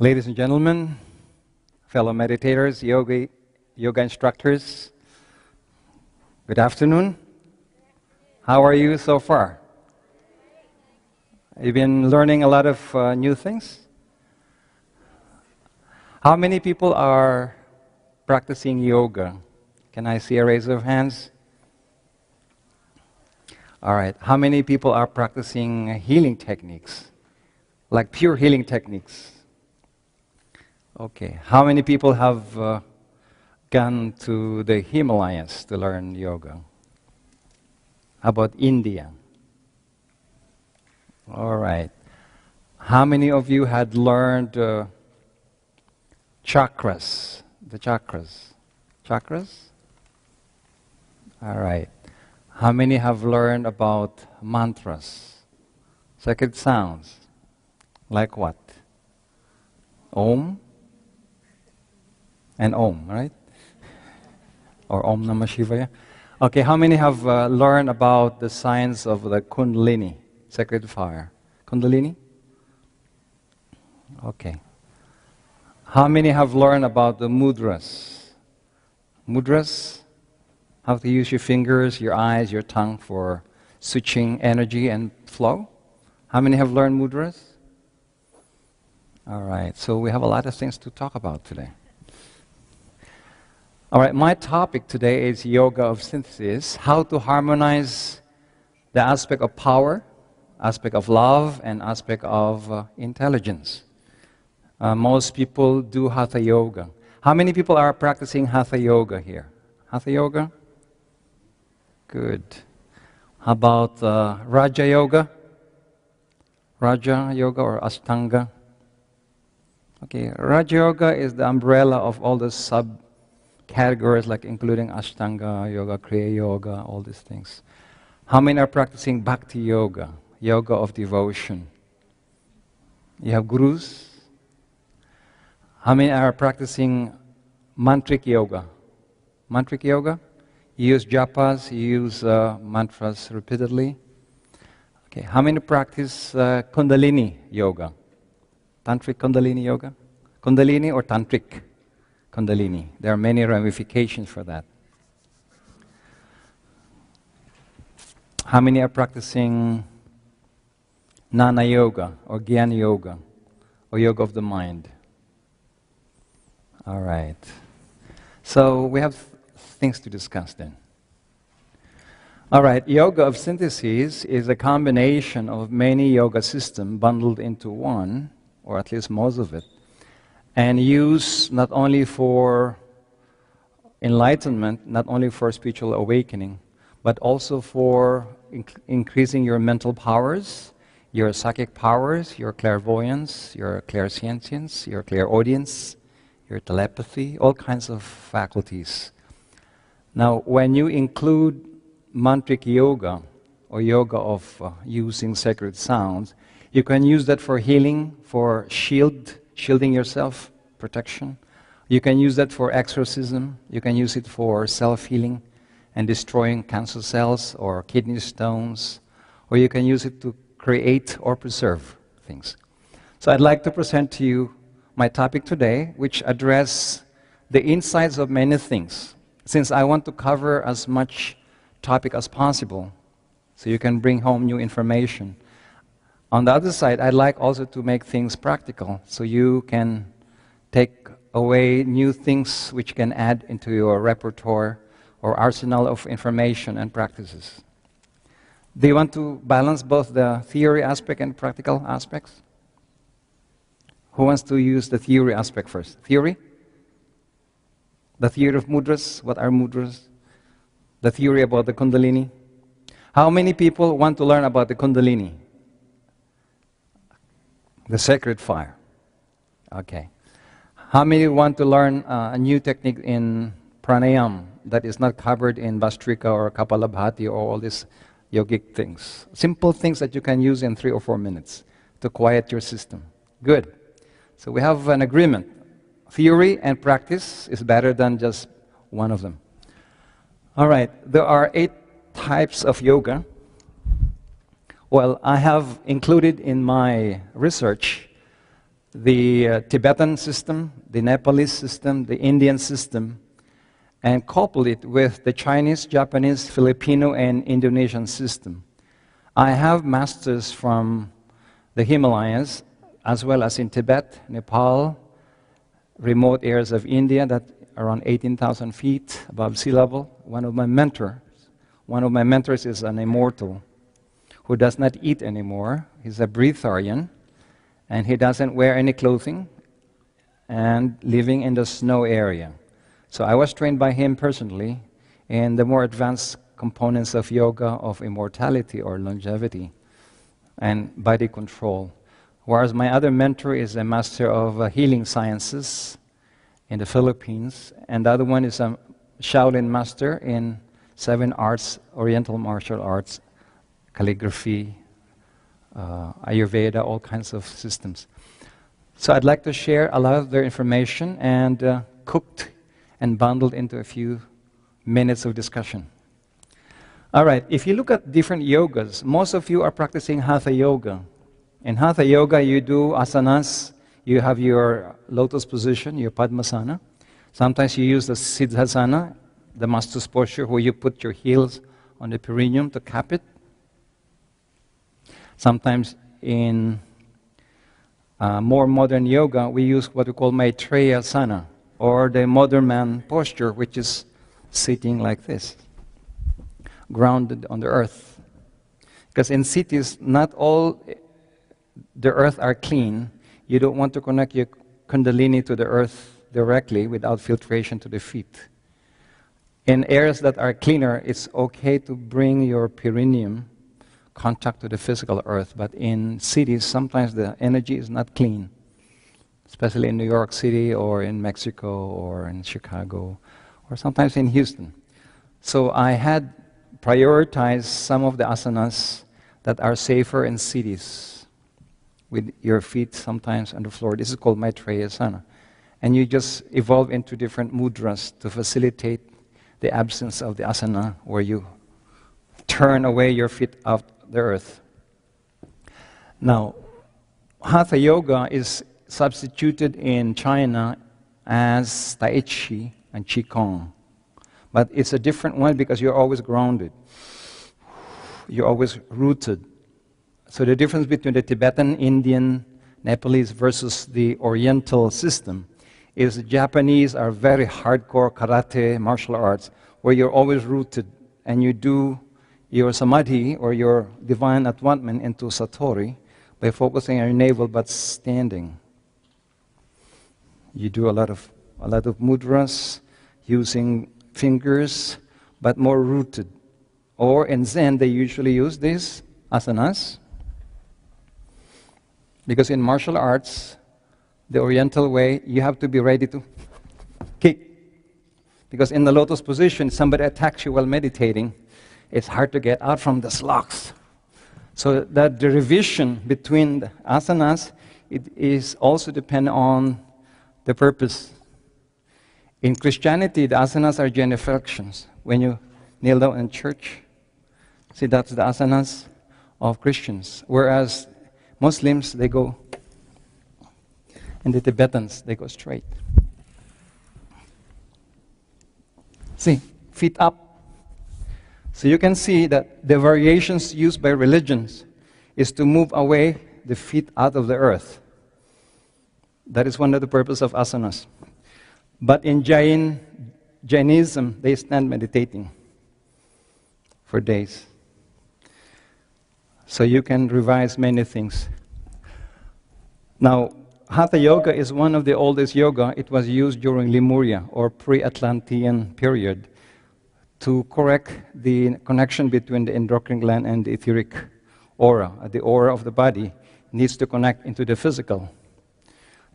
Ladies and gentlemen, fellow meditators, yoga instructors, good afternoon. How are you so far? You've been learning a lot of new things? How many people are practicing yoga? Can I see a raise of hands? All right. How many people are practicing healing techniques? Like pure healing techniques? Okay. How many people have gone to the Himalayas to learn yoga? How about India? All right. How many of you had learned chakras? The chakras? Chakras? All right. How many have learned about mantras? Sacred sounds. Like what? Om? And Om, right? Or Om Namah Shivaya. Okay, how many have learned about the science of the Kundalini, sacred fire? Kundalini? Okay. How many have learned about the mudras? Mudras? How to use your fingers, your eyes, your tongue for switching energy and flow? How many have learned mudras? All right, so we have a lot of things to talk about today. All right, my topic today is yoga of synthesis, how to harmonize the aspect of power, aspect of love, and aspect of intelligence. Most people do hatha yoga. How many people are practicing hatha yoga here? Hatha yoga? Good. How about Raja yoga? Raja yoga or Ashtanga? Okay, Raja yoga is the umbrella of all the subcategories, like including Ashtanga yoga, Kriya yoga, all these things. How many are practicing Bhakti yoga, yoga of devotion? You have gurus? How many are practicing mantric yoga? Mantric yoga? You use japas, you use mantras repeatedly. Okay, how many practice Kundalini yoga? Tantric Kundalini yoga? Kundalini or Tantric Kundalini? There are many ramifications for that. How many are practicing Jnana yoga or Jnana yoga or yoga of the mind? All right. So we have things to discuss then. All right, yoga of synthesis is a combination of many yoga systems bundled into one, or at least most of it, and used not only for enlightenment, not only for spiritual awakening, but also for increasing your mental powers, your psychic powers, your clairvoyance, your clairsentience, your clairaudience, your telepathy, all kinds of faculties. Now, when you include mantric yoga, or yoga of using sacred sounds, you can use that for healing, for shielding yourself, protection. You can use that for exorcism. You can use it for self-healing and destroying cancer cells or kidney stones. Or you can use it to create or preserve things. So I'd like to present to you my topic today, which addresses the insides of many things, since I want to cover as much topic as possible, so you can bring home new information. On the other side, I'd like also to make things practical, so you can take away new things which can add into your repertoire or arsenal of information and practices. Do you want to balance both the theory aspect and practical aspects? Who wants to use the theory aspect first? Theory? The theory of mudras. What are mudras? The theory about the Kundalini. How many people want to learn about the Kundalini? The sacred fire. Okay. How many want to learn a new technique in pranayam that is not covered in Vastrika or Kapalabhati or all these yogic things? Simple things that you can use in 3 or 4 minutes to quiet your system. Good. So we have an agreement. Theory and practice is better than just one of them. All right, there are 8 types of yoga. Well, I have included in my research the Tibetan system, the Nepalese system, the Indian system, and couple it with the Chinese, Japanese, Filipino, and Indonesian system. I have masters from the Himalayas, as well as in Tibet, Nepal, remote areas of India that around 18,000 feet above sea level. One of my mentors is an immortal who does not eat anymore. He's a breatharian, and he doesn't wear any clothing and living in the snow area. So I was trained by him personally in the more advanced components of yoga of immortality or longevity and body control. Whereas my other mentor is a master of healing sciences in the Philippines, and the other one is a Shaolin master in 7 arts, Oriental martial arts, calligraphy, Ayurveda, all kinds of systems. So I'd like to share a lot of their information and cooked and bundled into a few minutes of discussion. All right, if you look at different yogas, most of you are practicing Hatha Yoga. In Hatha Yoga, you do asanas. You have your lotus position, your Padmasana. Sometimes you use the Siddhasana, the master's posture, where you put your heels on the perineum to cap it. Sometimes in more modern yoga, we use what we call Maitreyasana, or the modern man posture, which is sitting like this, grounded on the earth. Because in cities, not all the earth are clean. You don't want to connect your kundalini to the earth directly without filtration to the feet. In areas that are cleaner, it's okay to bring your perineum contact to the physical earth, but in cities, sometimes the energy is not clean, especially in New York City or in Mexico or in Chicago or sometimes in Houston. So I had prioritized some of the asanas that are safer in cities with your feet sometimes on the floor. This is called Maitreyasana. And you just evolve into different mudras to facilitate the absence of the asana where you turn away your feet off the earth. Now, Hatha Yoga is substituted in China as Tai Chi and Qigong. But it's a different one because you're always grounded. You're always rooted. So the difference between the Tibetan, Indian, Nepalese versus the Oriental system is the Japanese are very hardcore karate, martial arts, where you're always rooted and you do your samadhi or your divine attachment into satori by focusing on your navel but standing. You do a lot of mudras using fingers but more rooted. Or in Zen they usually use these asanas because in martial arts, the Oriental way, you have to be ready to kick. Because in the lotus position, somebody attacks you while meditating, it's hard to get out from the slocks. So that the revision between the asanas, it is also dependent on the purpose. In Christianity, the asanas are genuflections. When you kneel down in church, see, that's the asanas of Christians. Whereas Muslims, they go, and the Tibetans, they go straight. See, feet up. So you can see that the variations used by religions is to move away the feet out of the earth. That is one of the purposes of asanas. But in Jainism, they stand meditating for days. So you can revise many things. Now, Hatha Yoga is one of the oldest yoga. It was used during Lemuria or pre-Atlantean period to correct the connection between the endocrine gland and the etheric aura. The aura of the body needs to connect into the physical.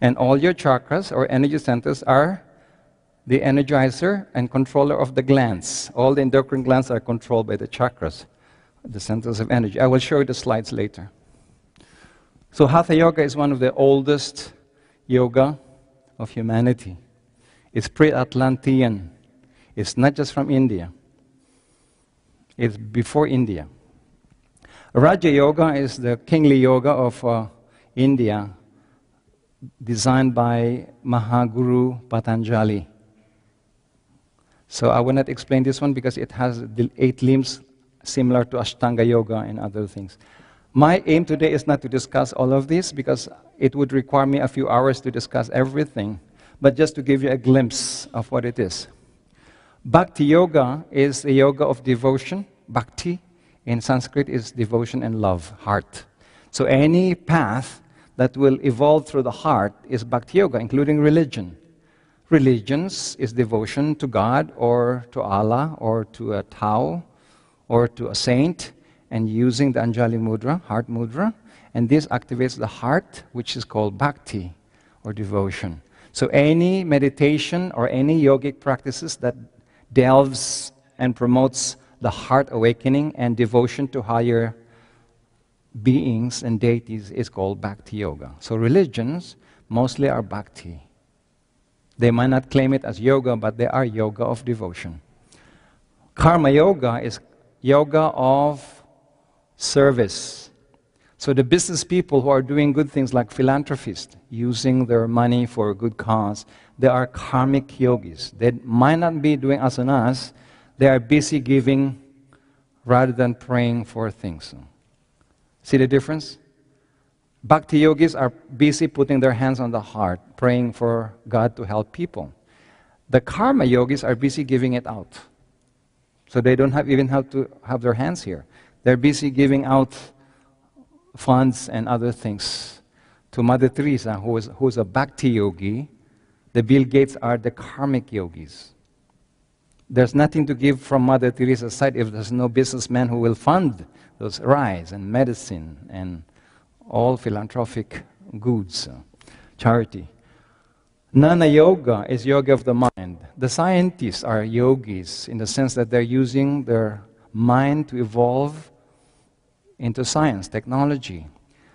And all your chakras or energy centers are the energizer and controller of the glands. All the endocrine glands are controlled by the chakras, the centers of energy. I will show you the slides later. So Hatha Yoga is one of the oldest yoga of humanity. It's pre-Atlantean. It's not just from India. It's before India. Raja Yoga is the kingly yoga of India designed by Mahaguru Patanjali. So I will not explain this one because it has the 8 limbs similar to Ashtanga Yoga and other things. My aim today is not to discuss all of this because it would require me a few hours to discuss everything, but just to give you a glimpse of what it is. Bhakti Yoga is a yoga of devotion. Bhakti in Sanskrit is devotion and love, heart. So any path that will evolve through the heart is Bhakti Yoga, including religion. Religions is devotion to God or to Allah or to a Tao or to a saint, and using the Anjali Mudra, heart mudra, and this activates the heart, which is called bhakti or devotion. So any meditation or any yogic practices that delves and promotes the heart awakening and devotion to higher beings and deities is called bhakti yoga. So religions mostly are bhakti. They might not claim it as yoga, but they are yoga of devotion. Karma yoga is yoga of service. So the business people who are doing good things like philanthropists, using their money for a good cause, they are karmic yogis. They might not be doing asanas, they are busy giving rather than praying for things. See the difference? Bhakti yogis are busy putting their hands on the heart, praying for God to help people. The karma yogis are busy giving it out. So they don't even have to have their hands here. They're busy giving out funds and other things. To Mother Teresa, who's a bhakti yogi, the Bill Gates are the karmic yogis. There's nothing to give from Mother Teresa's side if there's no businessman who will fund those rice and medicine and all philanthropic goods, charity. Jnana yoga is yoga of the mind. The scientists are yogis in the sense that they're using their mind to evolve into science, technology.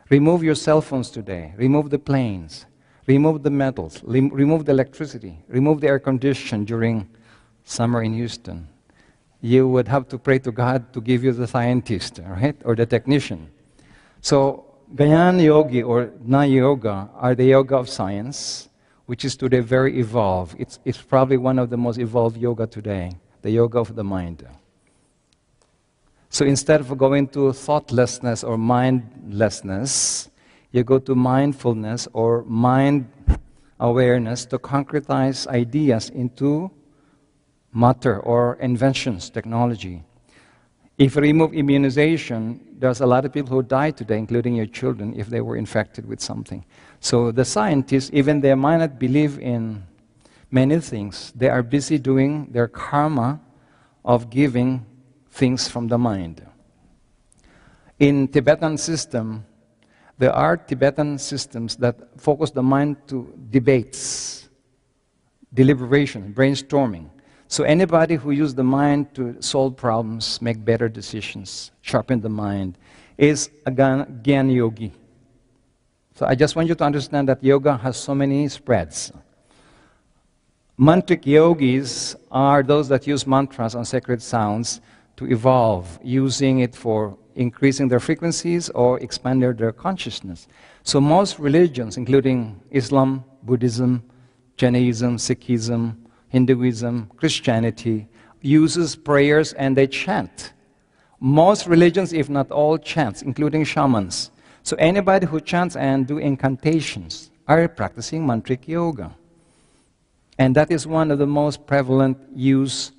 Remove your cell phones today. Remove the planes. Remove the metals. Remove the electricity. Remove the air condition during summer in Houston. You would have to pray to God to give you the scientist, right? Or the technician. So Jnana yogi or Jnana yoga are the yoga of science, which is today very evolved. It's probably one of the most evolved yoga today, the yoga of the mind. So instead of going to thoughtlessness or mindlessness, you go to mindfulness or mind awareness to concretize ideas into matter or inventions, technology. If you remove immunization, there's a lot of people who die today, including your children, if they were infected with something. So the scientists, even they might not believe in many things, they are busy doing their karma of giving things from the mind. In Tibetan system, there are Tibetan systems that focus the mind to debates, deliberation, brainstorming. So anybody who uses the mind to solve problems, make better decisions, sharpen the mind, is a Gyan yogi. So I just want you to understand that yoga has so many spreads. Mantric yogis are those that use mantras and sacred sounds to evolve, using it for increasing their frequencies or expanding their consciousness. So most religions, including Islam, Buddhism, Jainism, Sikhism, Hinduism, Christianity, uses prayers and they chant. Most religions, if not all, chants, including shamans. So anybody who chants and do incantations are practicing mantric yoga. And that is one of the most prevalent use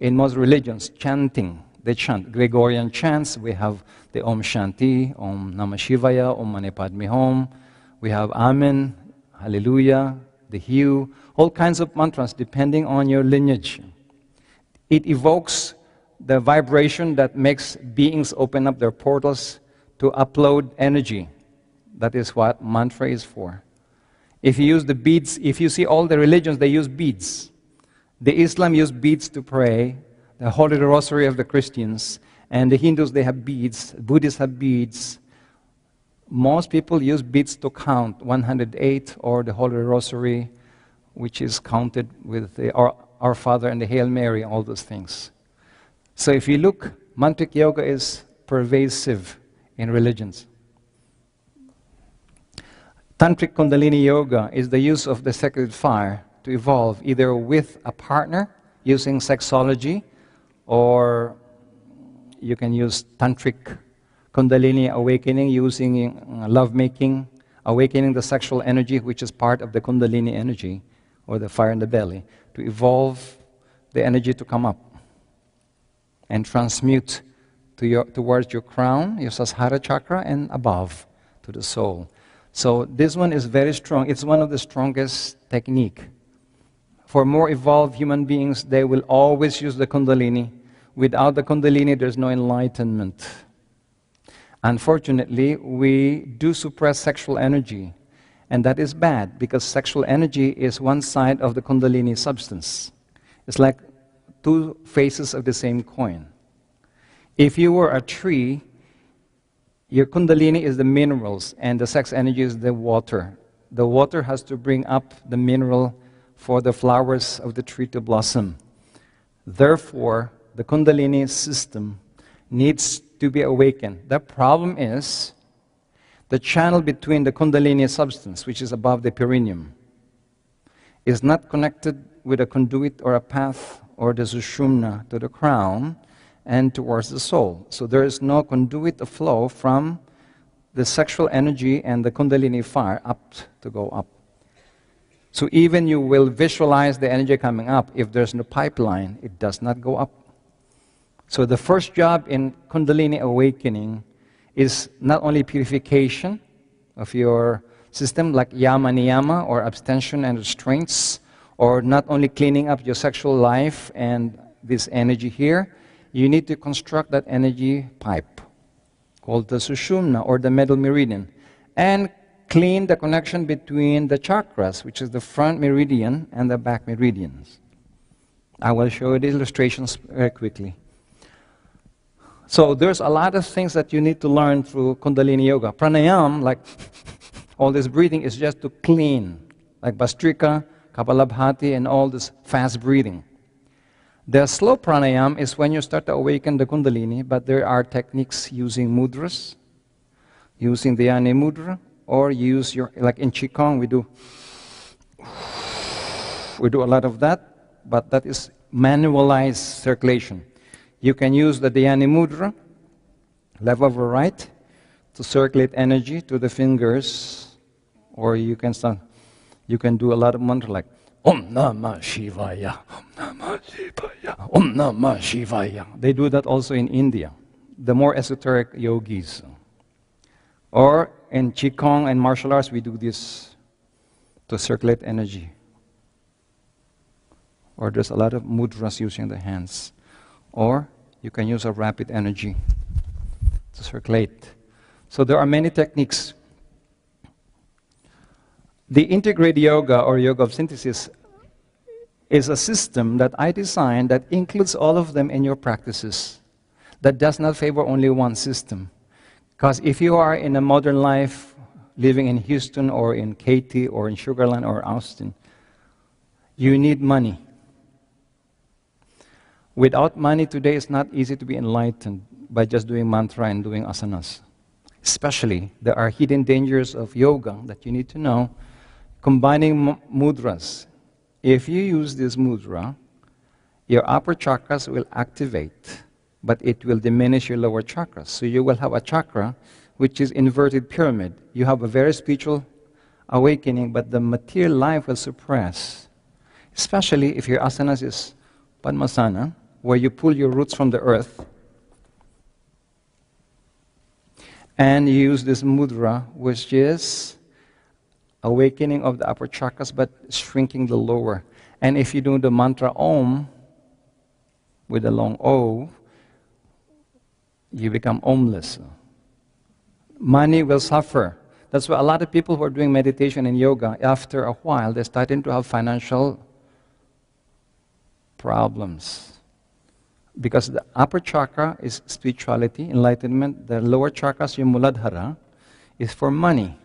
in most religions, chanting. They chant Gregorian chants. We have the Om Shanti, Om Namah Shivaya, Om Mani Padme Hum. We have Amen, Hallelujah, the Hue, all kinds of mantras depending on your lineage. It evokes the vibration that makes beings open up their portals to upload energy. That is what mantra is for. If you use the beads, if you see all the religions, they use beads. The Islam use beads to pray, the Holy Rosary of the Christians, and the Hindus, they have beads, Buddhists have beads. Most people use beads to count 108 or the Holy Rosary, which is counted with the Our Father and the Hail Mary, all those things. So if you look, mantric yoga is pervasive in religions. Tantric Kundalini Yoga is the use of the sacred fire to evolve either with a partner using sexology, or you can use Tantric Kundalini awakening using lovemaking, awakening the sexual energy, which is part of the Kundalini energy, or the fire in the belly, to evolve the energy to come up and transmute towards your crown, your Sahasrara chakra, and above to the soul. So this one is very strong. It's one of the strongest technique. For more evolved human beings, they will always use the Kundalini. Without the Kundalini, there's no enlightenment. Unfortunately, we do suppress sexual energy. And that is bad, because sexual energy is one side of the Kundalini substance. It's like two faces of the same coin. If you were a tree, your Kundalini is the minerals, and the sex energy is the water. The water has to bring up the mineral for the flowers of the tree to blossom. Therefore, the Kundalini system needs to be awakened. The problem is the channel between the Kundalini substance, which is above the perineum, is not connected with a conduit or a path or the sushumna to the crown and towards the soul. So there is no conduit of flow from the sexual energy and the Kundalini fire up to go up. So even you will visualize the energy coming up, if there's no pipeline, it does not go up. So the first job in Kundalini awakening is not only purification of your system, like yama niyama, or abstention and restraints, or not only cleaning up your sexual life and this energy here, you need to construct that energy pipe called the sushumna, or the middle meridian, and clean the connection between the chakras, which is the front meridian and the back meridians. I will show you the illustrations very quickly. So there's a lot of things that you need to learn through Kundalini Yoga. Pranayam, like all this breathing, is just to clean, like Bastrika, Kapalabhati, and all this fast breathing. The slow pranayam is when you start to awaken the Kundalini, but there are techniques using mudras, using the Dhyana mudra, or use your, like in Qigong, we do a lot of that, but that is manualized circulation. You can use the Dhyana mudra, left over right, to circulate energy to the fingers, or you can do a lot of mantra like Om Namah Shivaya, Om Namah Shivaya, Om Namah Shivaya. They do that also in India, the more esoteric yogis. Or in Qigong and martial arts, we do this to circulate energy. Or there's a lot of mudras using the hands. Or you can use a rapid energy to circulate. So there are many techniques. The integrated yoga, or yoga of synthesis, is a system that I designed that includes all of them in your practices, that does not favor only one system. Because if you are in a modern life, living in Houston or in Katy or in Sugar Land or Austin, you need money. Without money today, it's not easy to be enlightened by just doing mantra and doing asanas. Especially, there are hidden dangers of yoga that you need to know. Combining mudras. If you use this mudra, your upper chakras will activate, but it will diminish your lower chakras. So you will have a chakra which is inverted pyramid. You have a very spiritual awakening, but the material life will suppress. Especially if your asanas is Padmasana, where you pull your roots from the earth, and you use this mudra, which is awakening of the upper chakras, but shrinking the lower. And if you do the mantra Om, with a long O, you become Omless. Money will suffer. That's why a lot of people who are doing meditation and yoga, after a while, they're starting to have financial problems. Because the upper chakra is spirituality, enlightenment. The lower chakras, your Muladhara, is for money.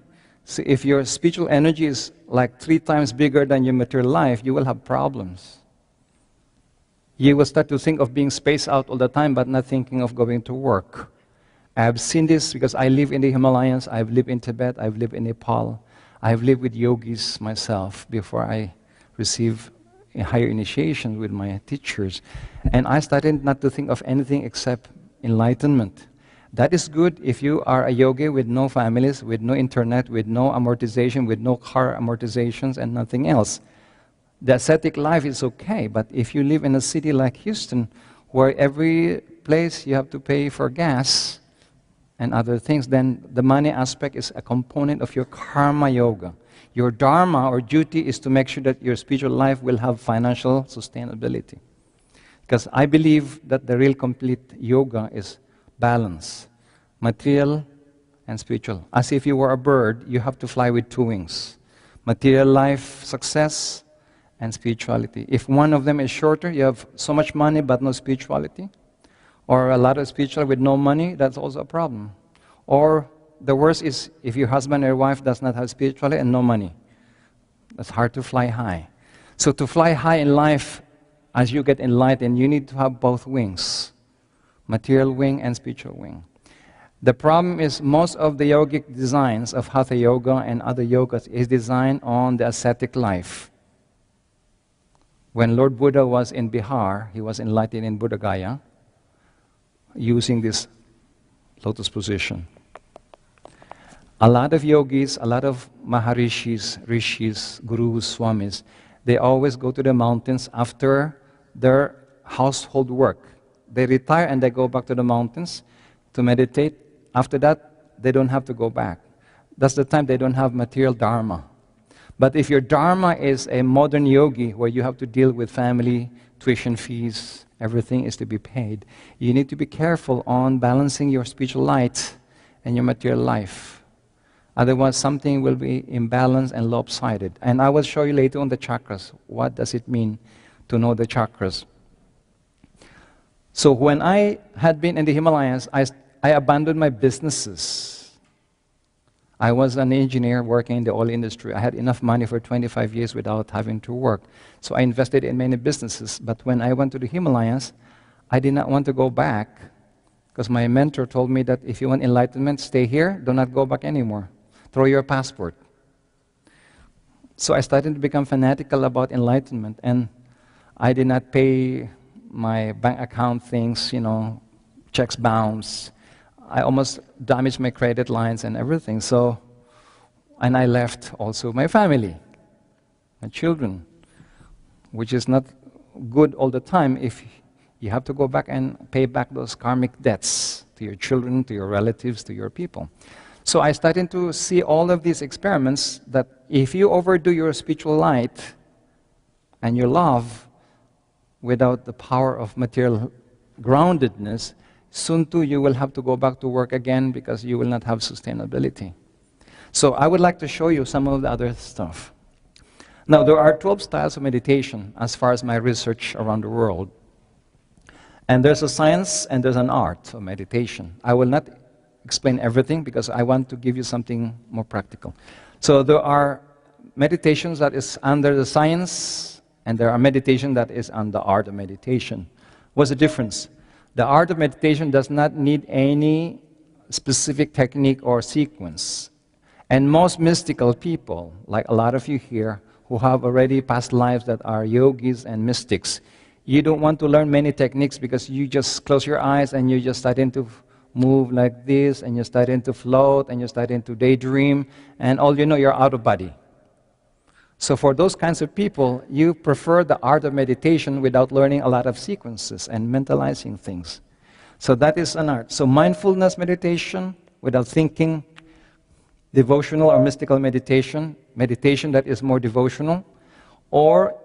So if your spiritual energy is like 3 times bigger than your material life, you will have problems. You will start to think of being spaced out all the time, but not thinking of going to work. I have seen this because I live in the Himalayas, I've lived in Tibet, I've lived in Nepal. I've lived with yogis myself before I received a higher initiation with my teachers. And I started not to think of anything except enlightenment. That is good if you are a yogi with no families, with no internet, with no amortization, with no car amortizations and nothing else. The ascetic life is okay, but if you live in a city like Houston, where every place you have to pay for gas and other things, then the money aspect is a component of your karma yoga. Your dharma or duty is to make sure that your spiritual life will have financial sustainability. Because I believe that the real complete yoga is balance, material and spiritual. As if you were a bird, you have to fly with two wings. Material life, success, and spirituality. If one of them is shorter, you have so much money but no spirituality, or a lot of spirituality with no money, that's also a problem. Or the worst is if your husband or your wife does not have spirituality and no money. That's hard to fly high. So to fly high in life, as you get enlightened, you need to have both wings. Material wing and spiritual wing. The problem is most of the yogic designs of Hatha Yoga and other yogas is designed on the ascetic life. When Lord Buddha was in Bihar, he was enlightened in Buddha Gaya using this lotus position. A lot of yogis, a lot of maharishis, rishis, gurus, swamis, they always go to the mountains after their household work. They retire and they go back to the mountains to meditate. After that, they don't have to go back. That's the time they don't have material dharma. But if your dharma is a modern yogi where you have to deal with family, tuition fees, everything is to be paid, you need to be careful on balancing your spiritual light and your material life. Otherwise, something will be imbalanced and lopsided. And I will show you later on the chakras. What does it mean to know the chakras? So when I had been in the Himalayas, I abandoned my businesses. I was an engineer working in the oil industry. I had enough money for 25 years without having to work. So I invested in many businesses. But when I went to the Himalayas, I did not want to go back because my mentor told me that if you want enlightenment, stay here, do not go back anymore. Throw your passport. So I started to become fanatical about enlightenment, and I did not pay my bank account things, checks bounce. I almost damaged my credit lines and everything. So, and I left also my family, my children, which is not good all the time if you have to go back and pay back those karmic debts to your children, to your relatives, to your people. So I started to see all of these experiments that if you overdo your spiritual light and your love without the power of material groundedness, soon too you will have to go back to work again because you will not have sustainability. So I would like to show you some of the other stuff. Now there are 12 styles of meditation as far as my research around the world. And there's a science and there's an art of meditation. I will not explain everything because I want to give you something more practical. So there are meditations that is under the science, and there are meditation that is on the art of meditation. What's the difference? The art of meditation does not need any specific technique or sequence. And most mystical people, like a lot of you here, who have already past lives that are yogis and mystics, you don't want to learn many techniques because you just close your eyes and you just starting to move like this, and you're starting to float, and you're starting to daydream, and all you know, you're out of body. So for those kinds of people, you prefer the art of meditation without learning a lot of sequences and mentalizing things. So that is an art. So mindfulness meditation without thinking, devotional or mystical meditation, meditation that is more devotional, or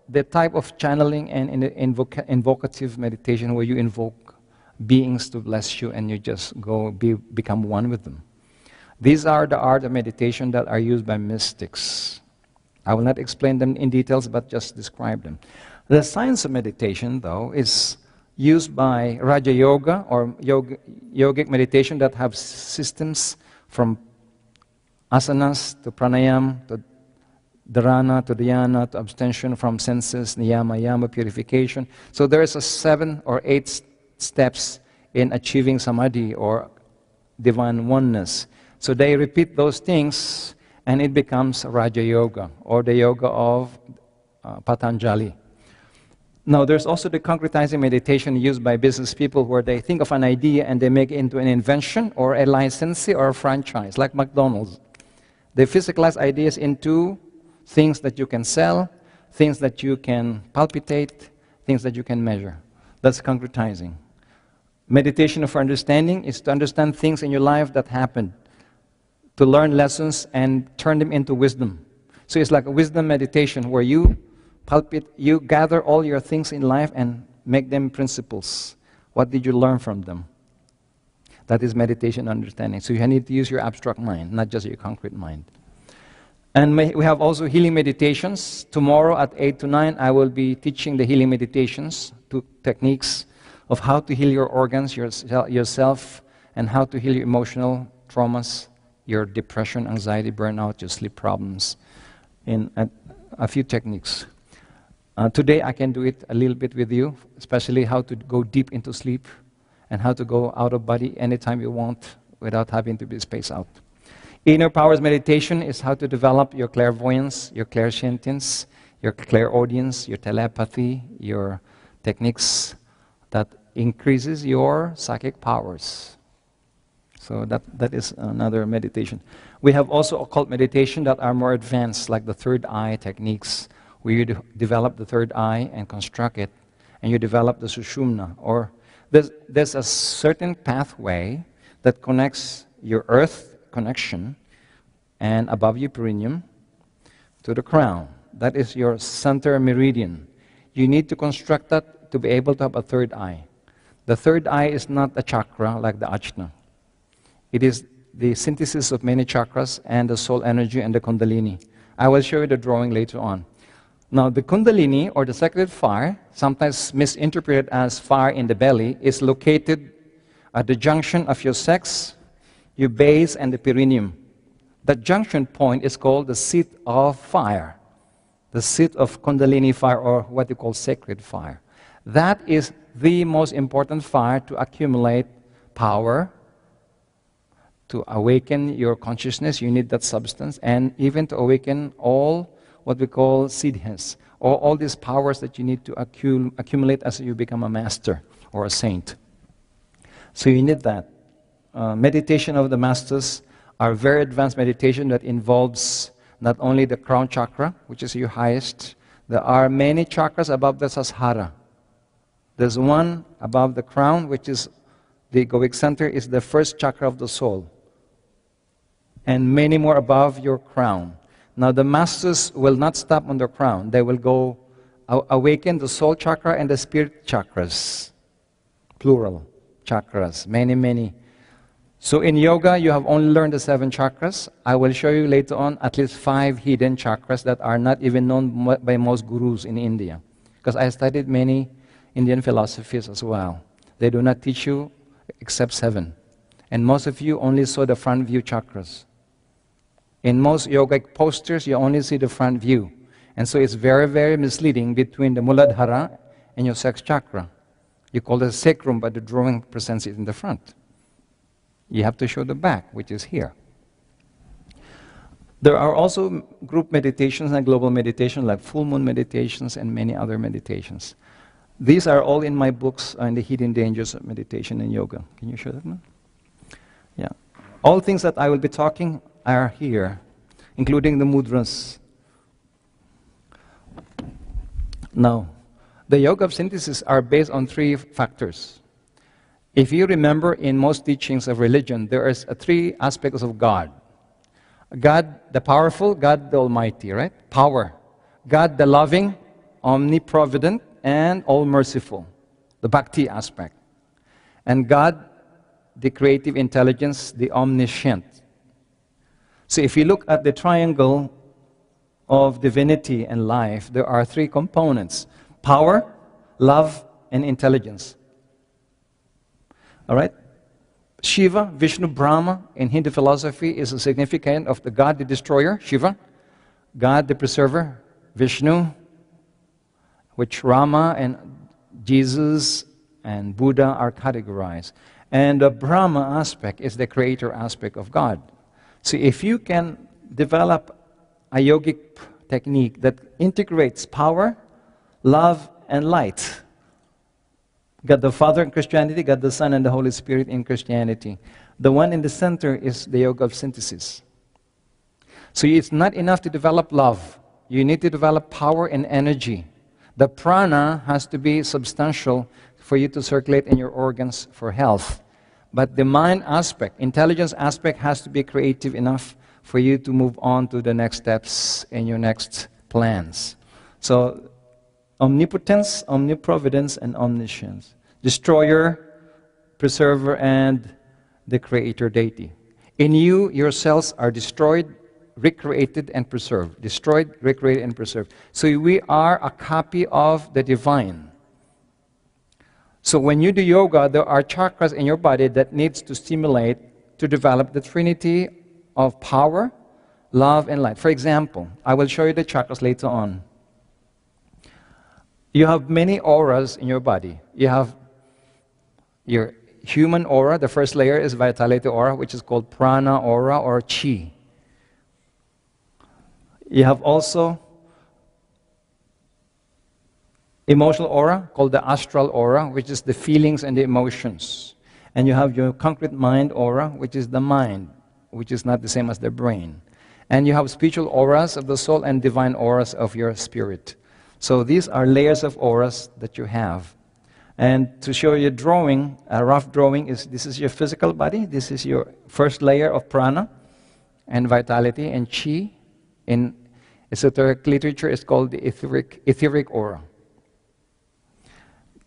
the type of channeling and invocative meditation where you invoke beings to bless you and you just become one with them. These are the art of meditation that are used by mystics. I will not explain them in details, but just describe them. The science of meditation, though, is used by Raja Yoga or yogic meditation that have systems from asanas to pranayam to dharana to dhyana to abstention from senses, niyama, yama, purification. So there is a 7 or 8 steps in achieving samadhi or divine oneness. So they repeat those things, and it becomes Raja Yoga, or the yoga of Patanjali. Now, there's also the concretizing meditation used by business people where they think of an idea and they make it into an invention or a licensee or a franchise, like McDonald's. They physicalize ideas into things that you can sell, things that you can palpitate, things that you can measure. That's concretizing. Meditation for understanding is to understand things in your life that happened, to learn lessons and turn them into wisdom. So it's like a wisdom meditation where you gather all your things in life and make them principles. What did you learn from them? That is meditation understanding. So you need to use your abstract mind, not just your concrete mind. And we have also healing meditations. Tomorrow at 8 to 9, I will be teaching the healing meditations, 2 techniques of how to heal your organs, yourself, and how to heal your emotional traumas, your depression, anxiety, burnout, your sleep problems, in a few techniques. Today I can do it a little bit with you, especially how to go deep into sleep and how to go out of body anytime you want without having to be spaced out. Inner powers meditation is how to develop your clairvoyance, your clairsentience, your clairaudience, your telepathy, your techniques that increases your psychic powers. So that is another meditation. We have also occult meditation that are more advanced, like the third eye techniques, where you develop the third eye and construct it, and you develop the sushumna. Or there's a certain pathway that connects your earth connection and above your perineum to the crown. That is your center meridian. You need to construct that to be able to have a third eye. The third eye is not a chakra like the ajna. It is the synthesis of many chakras and the soul energy and the kundalini. I will show you the drawing later on. Now, the kundalini, or the sacred fire, sometimes misinterpreted as fire in the belly, is located at the junction of your sex, your base, and the perineum. That junction point is called the seat of fire, the seat of kundalini fire, or what you call sacred fire. That is the most important fire to accumulate power, to awaken your consciousness. You need that substance, and even to awaken all what we call siddhis, or all these powers that you need to accumulate as you become a master or a saint. So you need that. Meditation of the masters are very advanced meditation that involves not only the crown chakra, which is your highest. There are many chakras above the sashara. There's one above the crown, which is the egoic center, is the first chakra of the soul. And many more above your crown. Now the masters will not stop on the crown. They will go awaken the soul chakra and the spirit chakras. Plural chakras. Many, many. So in yoga, you have only learned the 7 chakras. I will show you later on at least 5 hidden chakras that are not even known by most gurus in India. Because I studied many Indian philosophies as well. They do not teach you except 7. And most of you only saw the front view chakras. In most yogic posters, you only see the front view. And so it's very, very misleading between the Muladhara and your sex chakra. You call it sacrum, but the drawing presents it in the front. You have to show the back, which is here. There are also group meditations and global meditation, like full moon meditations and many other meditations. These are all in my books on the hidden dangers of meditation and yoga. Can you show that now? Yeah. All things that I will be talking are here, including the mudras. Now, the yoga of synthesis are based on 3 factors. If you remember, in most teachings of religion, there is 3 aspects of God. God the powerful, God the almighty, right? Power. God the loving, omniprovident, and all-merciful, the bhakti aspect. And God the creative intelligence, the omniscient. So if you look at the triangle of divinity and life, there are 3 components: power, love, and intelligence. All right? Shiva, Vishnu, Brahma in Hindu philosophy is a significant of the God the destroyer, Shiva, God the preserver, Vishnu, which Rama and Jesus and Buddha are categorized. And the Brahma aspect is the creator aspect of God. So if you can develop a yogic technique that integrates power, love, and light. God the Father in Christianity, God the Son, and the Holy Spirit in Christianity. The one in the center is the yoga of synthesis. So it's not enough to develop love. You need to develop power and energy. The prana has to be substantial for you to circulate in your organs for health. But the mind aspect, intelligence aspect has to be creative enough for you to move on to the next steps in your next plans. So, omnipotence, omniprovidence, and omniscience. Destroyer, preserver, and the creator deity. In you, your cells are destroyed, recreated, and preserved. Destroyed, recreated, and preserved. So we are a copy of the divine. So when you do yoga, there are chakras in your body that needs to stimulate to develop the trinity of power, love, and light. For example, I will show you the chakras later on. You have many auras in your body. You have your human aura. The first layer is vitality aura, which is called prana aura or chi. You have also emotional aura called the astral aura, which is the feelings and the emotions. And you have your concrete mind aura, which is the mind, which is not the same as the brain. And you have spiritual auras of the soul and divine auras of your spirit. So these are layers of auras that you have. And to show you a drawing, a rough drawing, this is your physical body. This is your first layer of prana and vitality and chi. In esoteric literature, it's called the etheric aura.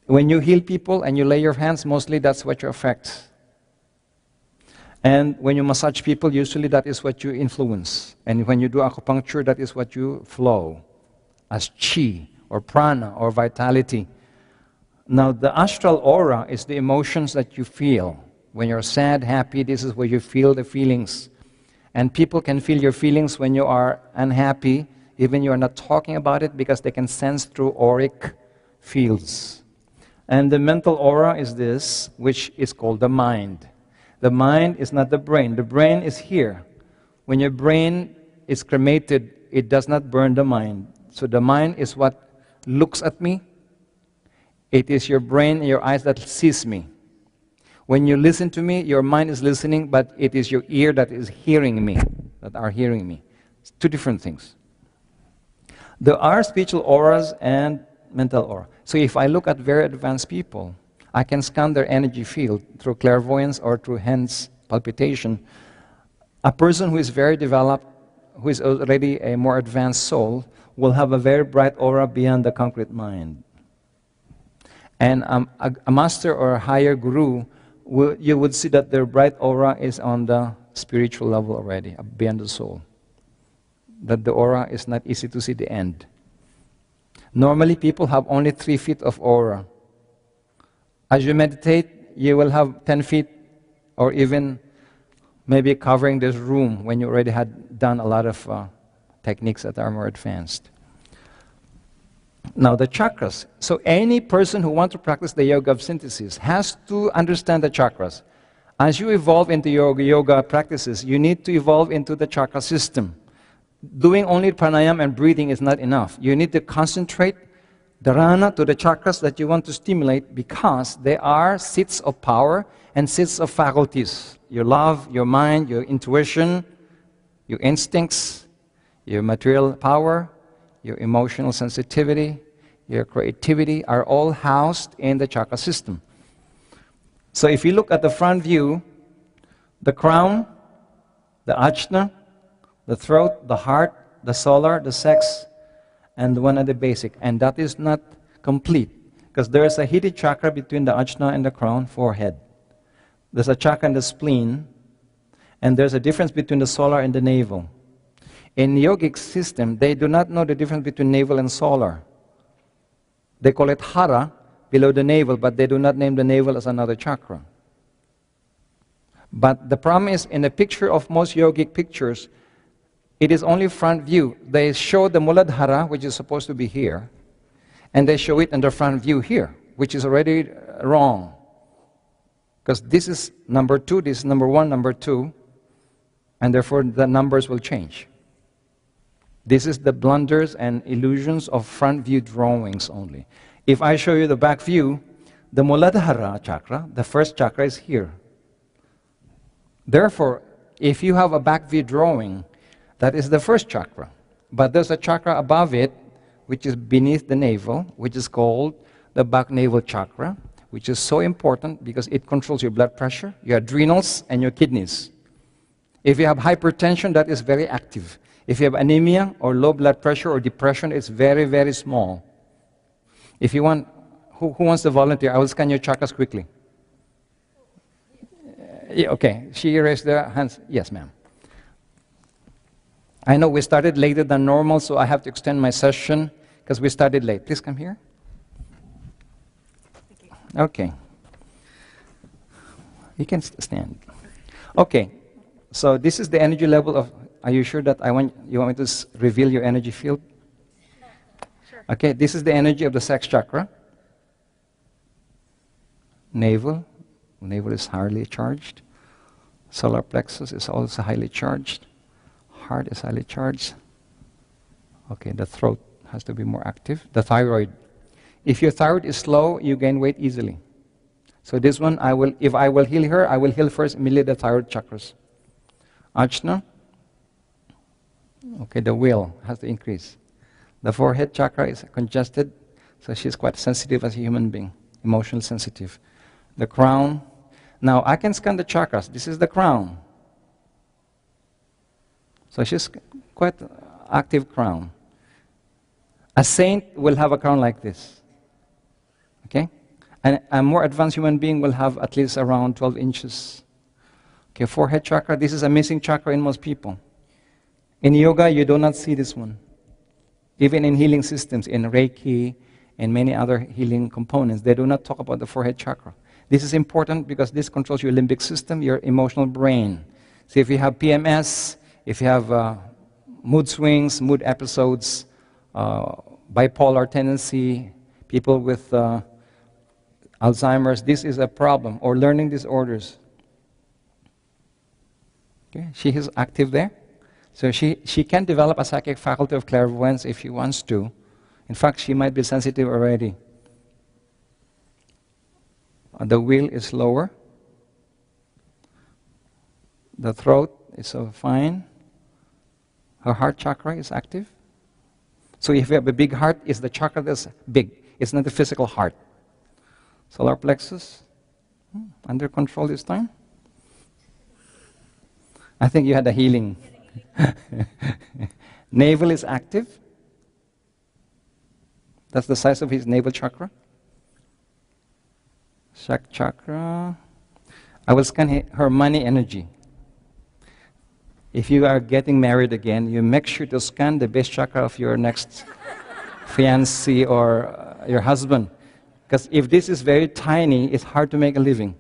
When you heal people and you lay your hands, mostly that's what you affect. And when you massage people, usually that is what you influence. And when you do acupuncture, that is what you flow as chi or prana or vitality. Now, the astral aura is the emotions that you feel. When you're sad, happy, this is where you feel the feelings. And people can feel your feelings when you are unhappy, even you are not talking about it, because they can sense through auric fields. And the mental aura is this, which is called the mind. The mind is not the brain. The brain is here. When your brain is cremated, it does not burn the mind. So the mind is what looks at me. It is your brain and your eyes that sees me. When you listen to me, your mind is listening, but it is your ear that is hearing me, that are hearing me. It's two different things. There are spiritual auras and mental aura. So if I look at very advanced people, I can scan their energy field through clairvoyance or through hands palpitation. A person who is very developed, who is already a more advanced soul, will have a very bright aura beyond the concrete mind. And a master or a higher guru, you would see that their bright aura is on the spiritual level already, beyond the soul. That the aura is not easy to see the end. Normally, people have only 3 feet of aura. As you meditate, you will have 10 feet or even maybe covering this room when you already had done a lot of techniques that are more advanced. Now, the chakras. So any person who wants to practice the yoga of synthesis has to understand the chakras. As you evolve into yoga practices, you need to evolve into the chakra system. Doing only pranayama and breathing is not enough. You need to concentrate dharana to the chakras that you want to stimulate, because they are seats of power and seats of faculties. Your love, your mind, your intuition, your instincts, your material power, your emotional sensitivity, your creativity are all housed in the chakra system. So if you look at the front view, the crown, the ajna, the throat, the heart, the solar, the sex, and one at the basic. And that is not complete, because there is a hidden chakra between the ajna and the crown, forehead. There's a chakra in the spleen, and there's a difference between the solar and the navel. In yogic system, they do not know the difference between navel and solar. They call it hara, below the navel, but they do not name the navel as another chakra. But the problem is, in the picture of most yogic pictures, it is only front view. They show the Muladhara, which is supposed to be here, and they show it in the front view here, which is already wrong. Because this is number 2, this is number 1, number 2, and therefore the numbers will change. This is the blunders and illusions of front view drawings only. If I show you the back view, the Muladhara chakra, the first chakra, is here. Therefore, if you have a back view drawing, that is the first chakra. But there's a chakra above it, which is beneath the navel, which is called the back navel chakra, which is so important because it controls your blood pressure, your adrenals, and your kidneys. If you have hypertension, that is very active. If you have anemia or low blood pressure or depression, it's very, very small. If you want, who wants to volunteer? I will scan your chakras quickly. Yeah, okay, she raised her hands. Yes, ma'am. I know we started later than normal, so I have to extend my session because we started late. Please come here. Okay. You can stand. Okay. So this is the energy level of. Are you sure that you want me to reveal your energy field? No. Sure. Okay. This is the energy of the sex chakra. Navel. Navel is highly charged. Solar plexus is also highly charged. Heart is highly charged. Okay, the throat has to be more active. The thyroid. If your thyroid is slow, you gain weight easily. So this one, if I will heal her, I will heal first immediately the thyroid chakras. Ajna. Okay, the will has to increase. The forehead chakra is congested, so she's quite sensitive as a human being, emotionally sensitive. The crown. Now I can scan the chakras. This is the crown. So she's quite active crown. A saint will have a crown like this. Okay? And a more advanced human being will have at least around 12 inches. Okay, forehead chakra, this is a missing chakra in most people. In yoga, you do not see this one. Even in healing systems, in Reiki, and many other healing components, they do not talk about the forehead chakra. This is important because this controls your limbic system, your emotional brain. So if you have PMS, if you have mood swings, mood episodes, bipolar tendency, people with Alzheimer's, this is a problem, or learning disorders. Okay, she is active there. So she can develop a psychic faculty of clairvoyance if she wants to. In fact, she might be sensitive already. The will is lower. The throat is so fine. Her heart chakra is active. So if you have a big heart, it's the chakra that's big. It's not the physical heart. Solar plexus, under control this time. I think you had a healing. Navel is active. That's the size of his navel chakra. Shak chakra. I will scan her money energy. If you are getting married again, you make sure to scan the base chakra of your next fiancé or your husband. Because if this is very tiny, it's hard to make a living.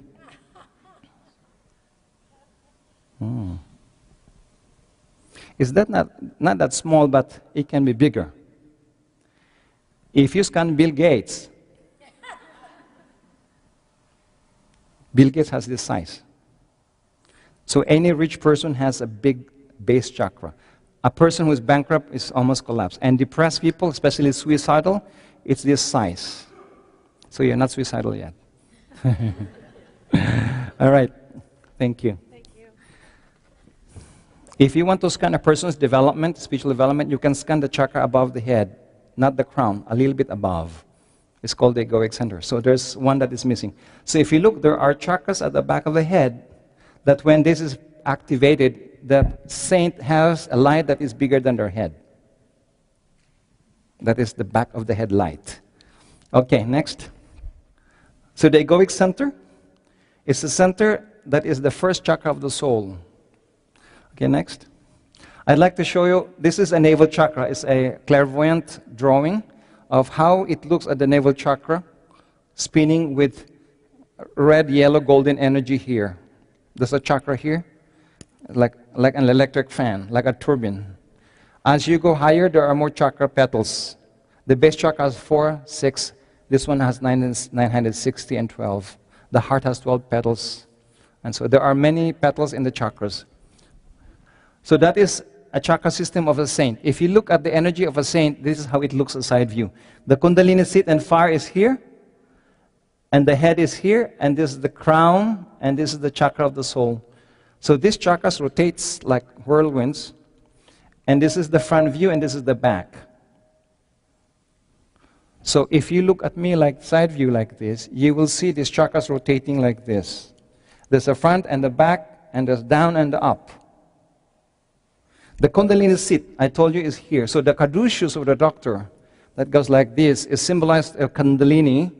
Is that not that small, but it can be bigger. If you scan Bill Gates, Bill Gates has this size. So any rich person has a big base chakra. A person who is bankrupt is almost collapsed. And depressed people, especially suicidal, it's this size. So you're not suicidal yet. All right. Thank you. Thank you. If you want to scan a person's development, spiritual development, you can scan the chakra above the head, not the crown, a little bit above. It's called the egoic center. So there's one that is missing. So if you look, there are chakras at the back of the head that when this is activated, the saint has a light that is bigger than their head. That is the back of the head light. Okay, next. So the egoic center is the center that is the first chakra of the soul. Okay, next. I'd like to show you, this is a navel chakra. It's a clairvoyant drawing of how it looks at the navel chakra, spinning with red, yellow, golden energy here. There's a chakra here, like an electric fan, like a turbine. As you go higher, there are more chakra petals. The base chakra has 4, 6. This one has 960 and 12. The heart has 12 petals. And so there are many petals in the chakras. So that is a chakra system of a saint. If you look at the energy of a saint, this is how it looks a side view. The Kundalini seat and fire is here, and the head is here, and this is the crown, and this is the chakra of the soul. So this chakra rotates like whirlwinds, and this is the front view, and this is the back. So if you look at me like side view like this, you will see these chakras rotating like this. There's the front and the back, and there's down and the up. The Kundalini seat, I told you, is here. So the caduceus of the doctor that goes like this is symbolized a Kundalini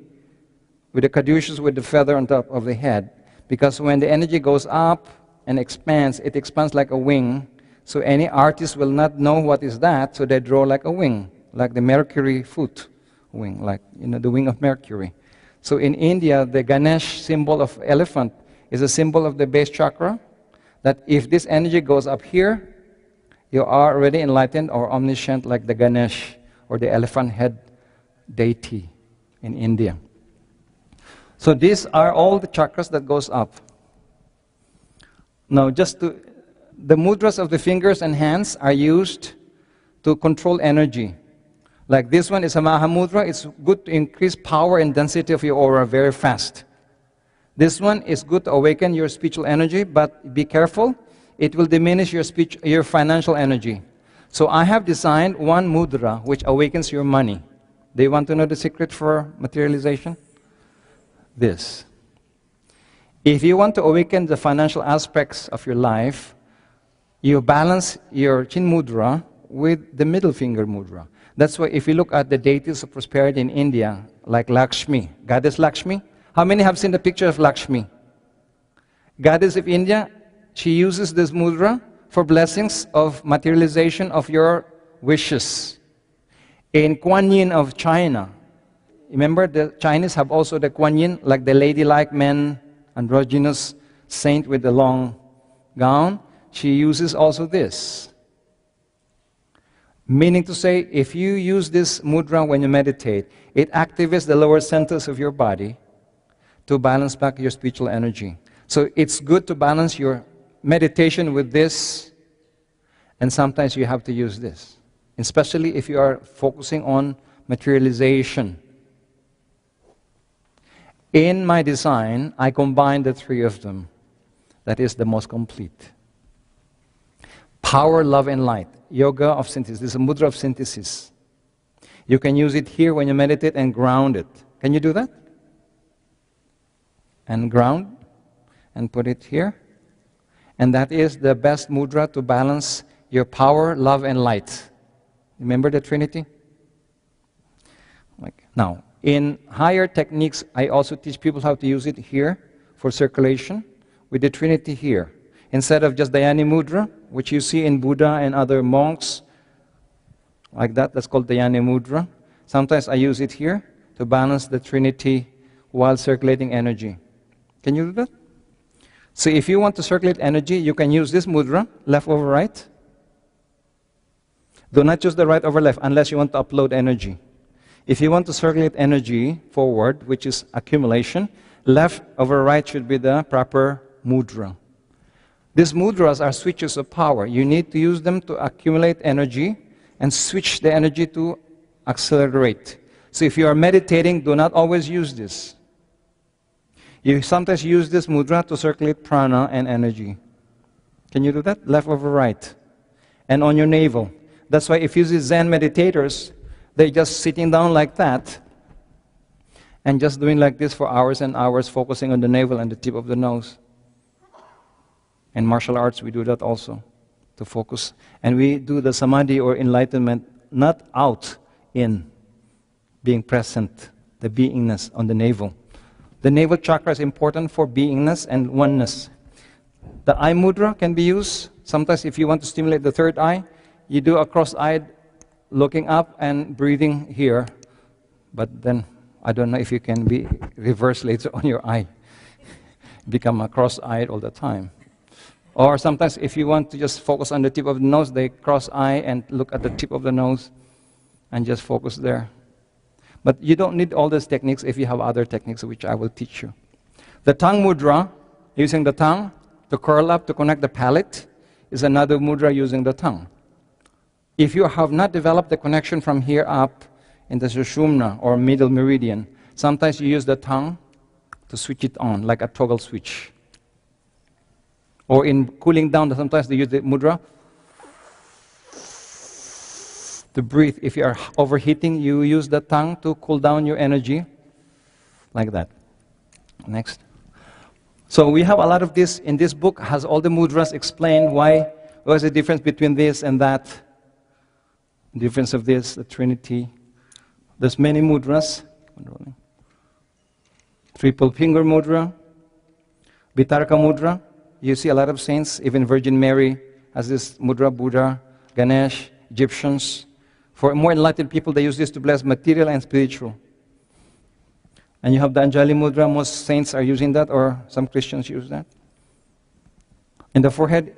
with the caduceus with the feather on top of the head. Because when the energy goes up and expands, it expands like a wing. So any artist will not know what is that, so they draw like a wing, like the Mercury foot wing, like the wing of Mercury. So in India, the Ganesh symbol of elephant is a symbol of the base chakra, that if this energy goes up here, you are already enlightened or omniscient like the Ganesh or the elephant head deity in India. So these are all the chakras that goes up. Now the mudras of the fingers and hands are used to control energy. Like this one is a Mahamudra. It's good to increase power and density of your aura very fast. This one is good to awaken your spiritual energy, but be careful. It will diminish your financial energy. So I have designed one mudra which awakens your money. Do you want to know the secret for materialization? This. If you want to awaken the financial aspects of your life, you balance your chin mudra with the middle finger mudra. That's why if you look at the deities of prosperity in India, like Lakshmi, Goddess Lakshmi, how many have seen the picture of Lakshmi? Goddess of India, she uses this mudra for blessings of materialization of your wishes. In Kuan Yin of China, remember the Chinese have also the Kuan Yin, like the ladylike man, androgynous saint with the long gown. She uses also this. Meaning to say, if you use this mudra when you meditate, it activates the lower centers of your body to balance back your spiritual energy. So it's good to balance your meditation with this, and sometimes you have to use this, especially if you are focusing on materialization. In my design, I combine the three of them. That is the most complete. Power, love, and light. Yoga of synthesis. This is a mudra of synthesis. You can use it here when you meditate and ground it. Can you do that? And ground, and put it here. And that is the best mudra to balance your power, love, and light. Remember the Trinity? Now, in higher techniques, I also teach people how to use it here for circulation with the Trinity here. Instead of just Dhyani Mudra, which you see in Buddha and other monks, like that, that's called Dhyani Mudra. Sometimes I use it here to balance the Trinity while circulating energy. Can you do that? So if you want to circulate energy, you can use this mudra, left over right. Do not use the right over left unless you want to upload energy. If you want to circulate energy forward, which is accumulation, left over right should be the proper mudra. These mudras are switches of power. You need to use them to accumulate energy and switch the energy to accelerate. So if you are meditating, do not always use this. You sometimes use this mudra to circulate prana and energy. Can you do that? Left over right. And on your navel. That's why if you see Zen meditators, they're just sitting down like that and just doing like this for hours and hours, focusing on the navel and the tip of the nose. In martial arts, we do that also, to focus. And we do the samadhi or enlightenment not out, in, being present, the beingness on the navel. The navel chakra is important for beingness and oneness. The eye mudra can be used. Sometimes if you want to stimulate the third eye, you do a cross-eyed looking up and breathing here. But then, I don't know if you can be reversed later on your eye. Become a cross-eyed all the time. Or sometimes if you want to just focus on the tip of the nose, they cross-eye and look at the tip of the nose and just focus there. But you don't need all these techniques if you have other techniques which I will teach you. The tongue mudra, using the tongue to curl up to connect the palate, is another mudra using the tongue. If you have not developed the connection from here up in the sushumna or middle meridian, sometimes you use the tongue to switch it on, like a toggle switch. Or in cooling down, sometimes they use the mudra to breathe. If you are overheating, you use the tongue to cool down your energy, like that. Next. So we have a lot of this in this book, has all the mudras explained what's the difference between this and that, the difference of this, the Trinity. There's many mudras. Triple finger mudra, Vitarka mudra. You see a lot of saints, even Virgin Mary has this mudra, Buddha, Ganesh, Egyptians. For more enlightened people, they use this to bless material and spiritual. And you have the Anjali mudra, most saints are using that, or some Christians use that. In the forehead,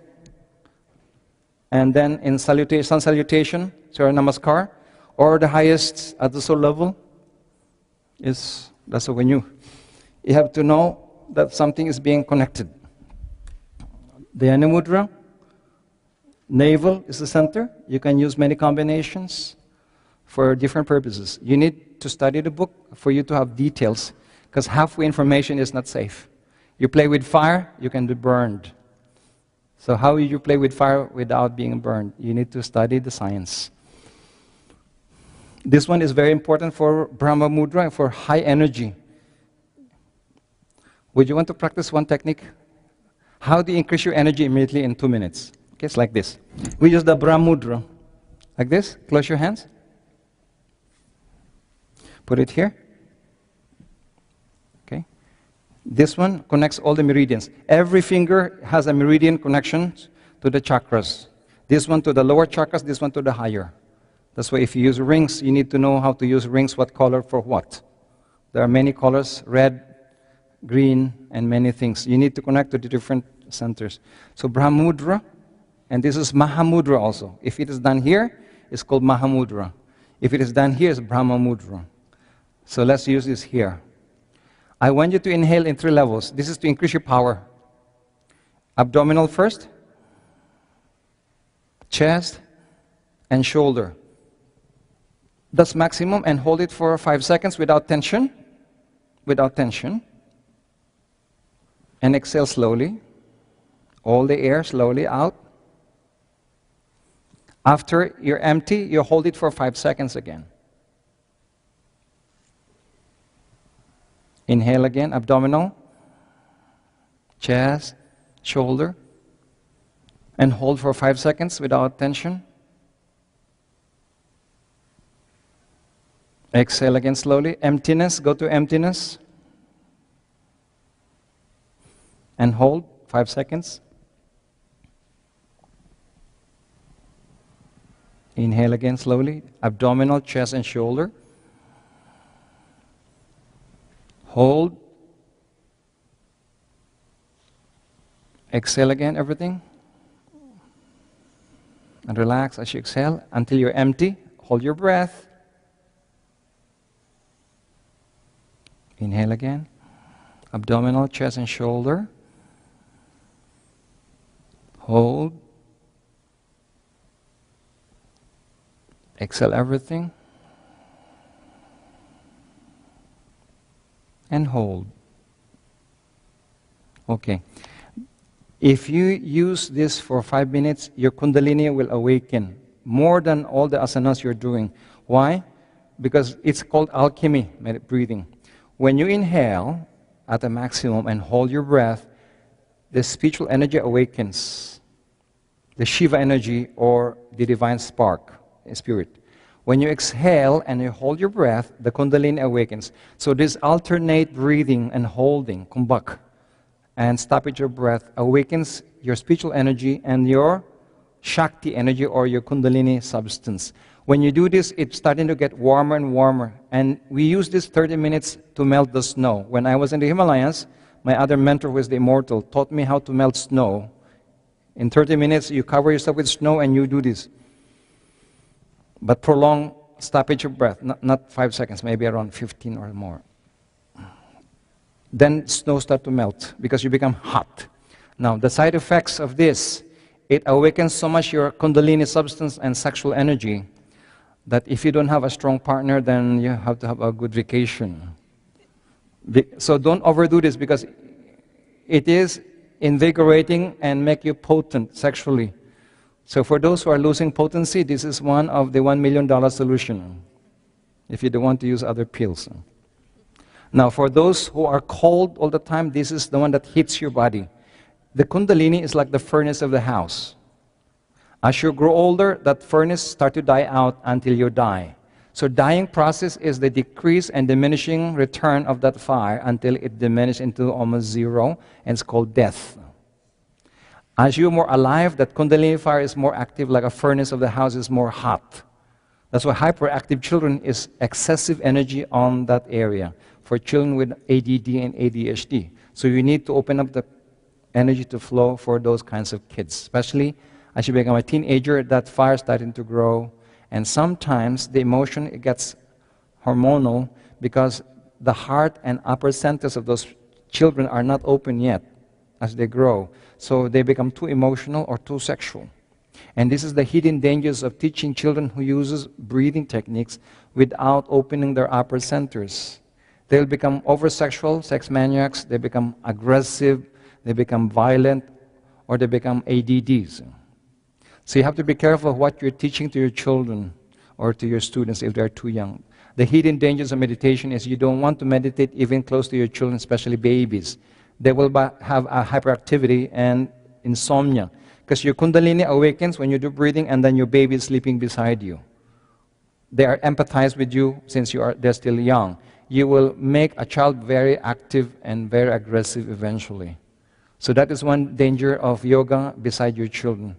and then in salutation, sun salutation, so namaskar, or the highest at the soul level, that's when you have to know that something is being connected. Dhyana mudra, navel is the center. You can use many combinations for different purposes. You need to study the book for you to have details, because halfway information is not safe. You play with fire, you can be burned. So how will you play with fire without being burned? You need to study the science. This one is very important for Brahma mudra, for high energy. Would you want to practice one technique? How do you increase your energy immediately in 2 minutes? Okay, it's like this. We use the Brahma mudra. Like this. Close your hands. Put it here. Okay. This one connects all the meridians. Every finger has a meridian connection to the chakras. This one to the lower chakras, this one to the higher. That's why if you use rings, you need to know how to use rings, what color for what. There are many colors, red, green, and many things. You need to connect to the different centers. So Brahmudra, and this is Mahamudra also. If it is done here, it's called Mahamudra. If it is done here, it's Brahma Mudra. So let's use this here. I want you to inhale in 3 levels. This is to increase your power. Abdominal first, chest, and shoulder. That's maximum, and hold it for 5 seconds without tension. Without tension. And exhale slowly. All the air slowly out. After you're empty, you hold it for 5 seconds again. Inhale again, abdominal, chest, shoulder, and hold for 5 seconds without tension. Exhale again slowly. Emptiness, go to emptiness. And hold 5 seconds. Inhale again slowly. Abdominal, chest, and shoulder. Hold. Exhale again, everything. And relax as you exhale until you're empty. Hold your breath. Inhale again. Abdominal, chest, and shoulder. Hold. Exhale everything. And hold. Okay. If you use this for 5 minutes, your Kundalini will awaken more than all the asanas you're doing. Why? Because it's called alchemy, breathing. When you inhale at the maximum and hold your breath, the spiritual energy awakens. The Shiva energy or the divine spark, spirit. When you exhale and you hold your breath, the Kundalini awakens. So this alternate breathing and holding, kumbhak, and stoppage of breath awakens your spiritual energy and your Shakti energy or your Kundalini substance. When you do this, it's starting to get warmer and warmer. And we use this 30 minutes to melt the snow. When I was in the Himalayas, my other mentor, who is the immortal, taught me how to melt snow. In 30 minutes, you cover yourself with snow and you do this. But prolong stoppage of breath, not 5 seconds, maybe around 15 or more. Then snow starts to melt because you become hot. Now, the side effects of this it awakens so much your Kundalini substance and sexual energy that if you don't have a strong partner, then you have to have a good vacation. So don't overdo this, because it is invigorating and make you potent sexually. So for those who are losing potency, this is one of the $1 million solution, if you don't want to use other pills. Now for those who are cold all the time, this is the one that hits your body. The Kundalini is like the furnace of the house. As you grow older, that furnace starts to die out until you die. So dying process is the decrease and diminishing return of that fire until it diminishes into almost zero, and it's called death. As you're more alive, that Kundalini fire is more active, like a furnace of the house is more hot. That's why hyperactive children is excessive energy on that area for children with ADD and ADHD. So you need to open up the energy to flow for those kinds of kids, especially as you become a teenager, that fire is starting to grow. And sometimes the emotion, it gets hormonal because the heart and upper centers of those children are not open yet as they grow. So they become too emotional or too sexual. And this is the hidden dangers of teaching children who uses breathing techniques without opening their upper centers. They'll become over-sexual, sex maniacs, they become aggressive, they become violent, or they become ADDs. So you have to be careful of what you're teaching to your children or to your students if they're too young. The hidden dangers of meditation is you don't want to meditate even close to your children, especially babies. They will have a hyperactivity and insomnia, because your Kundalini awakens when you do breathing and then your baby is sleeping beside you. They are empathized with you since they're still young. You will make a child very active and very aggressive eventually. So that is one danger of yoga beside your children.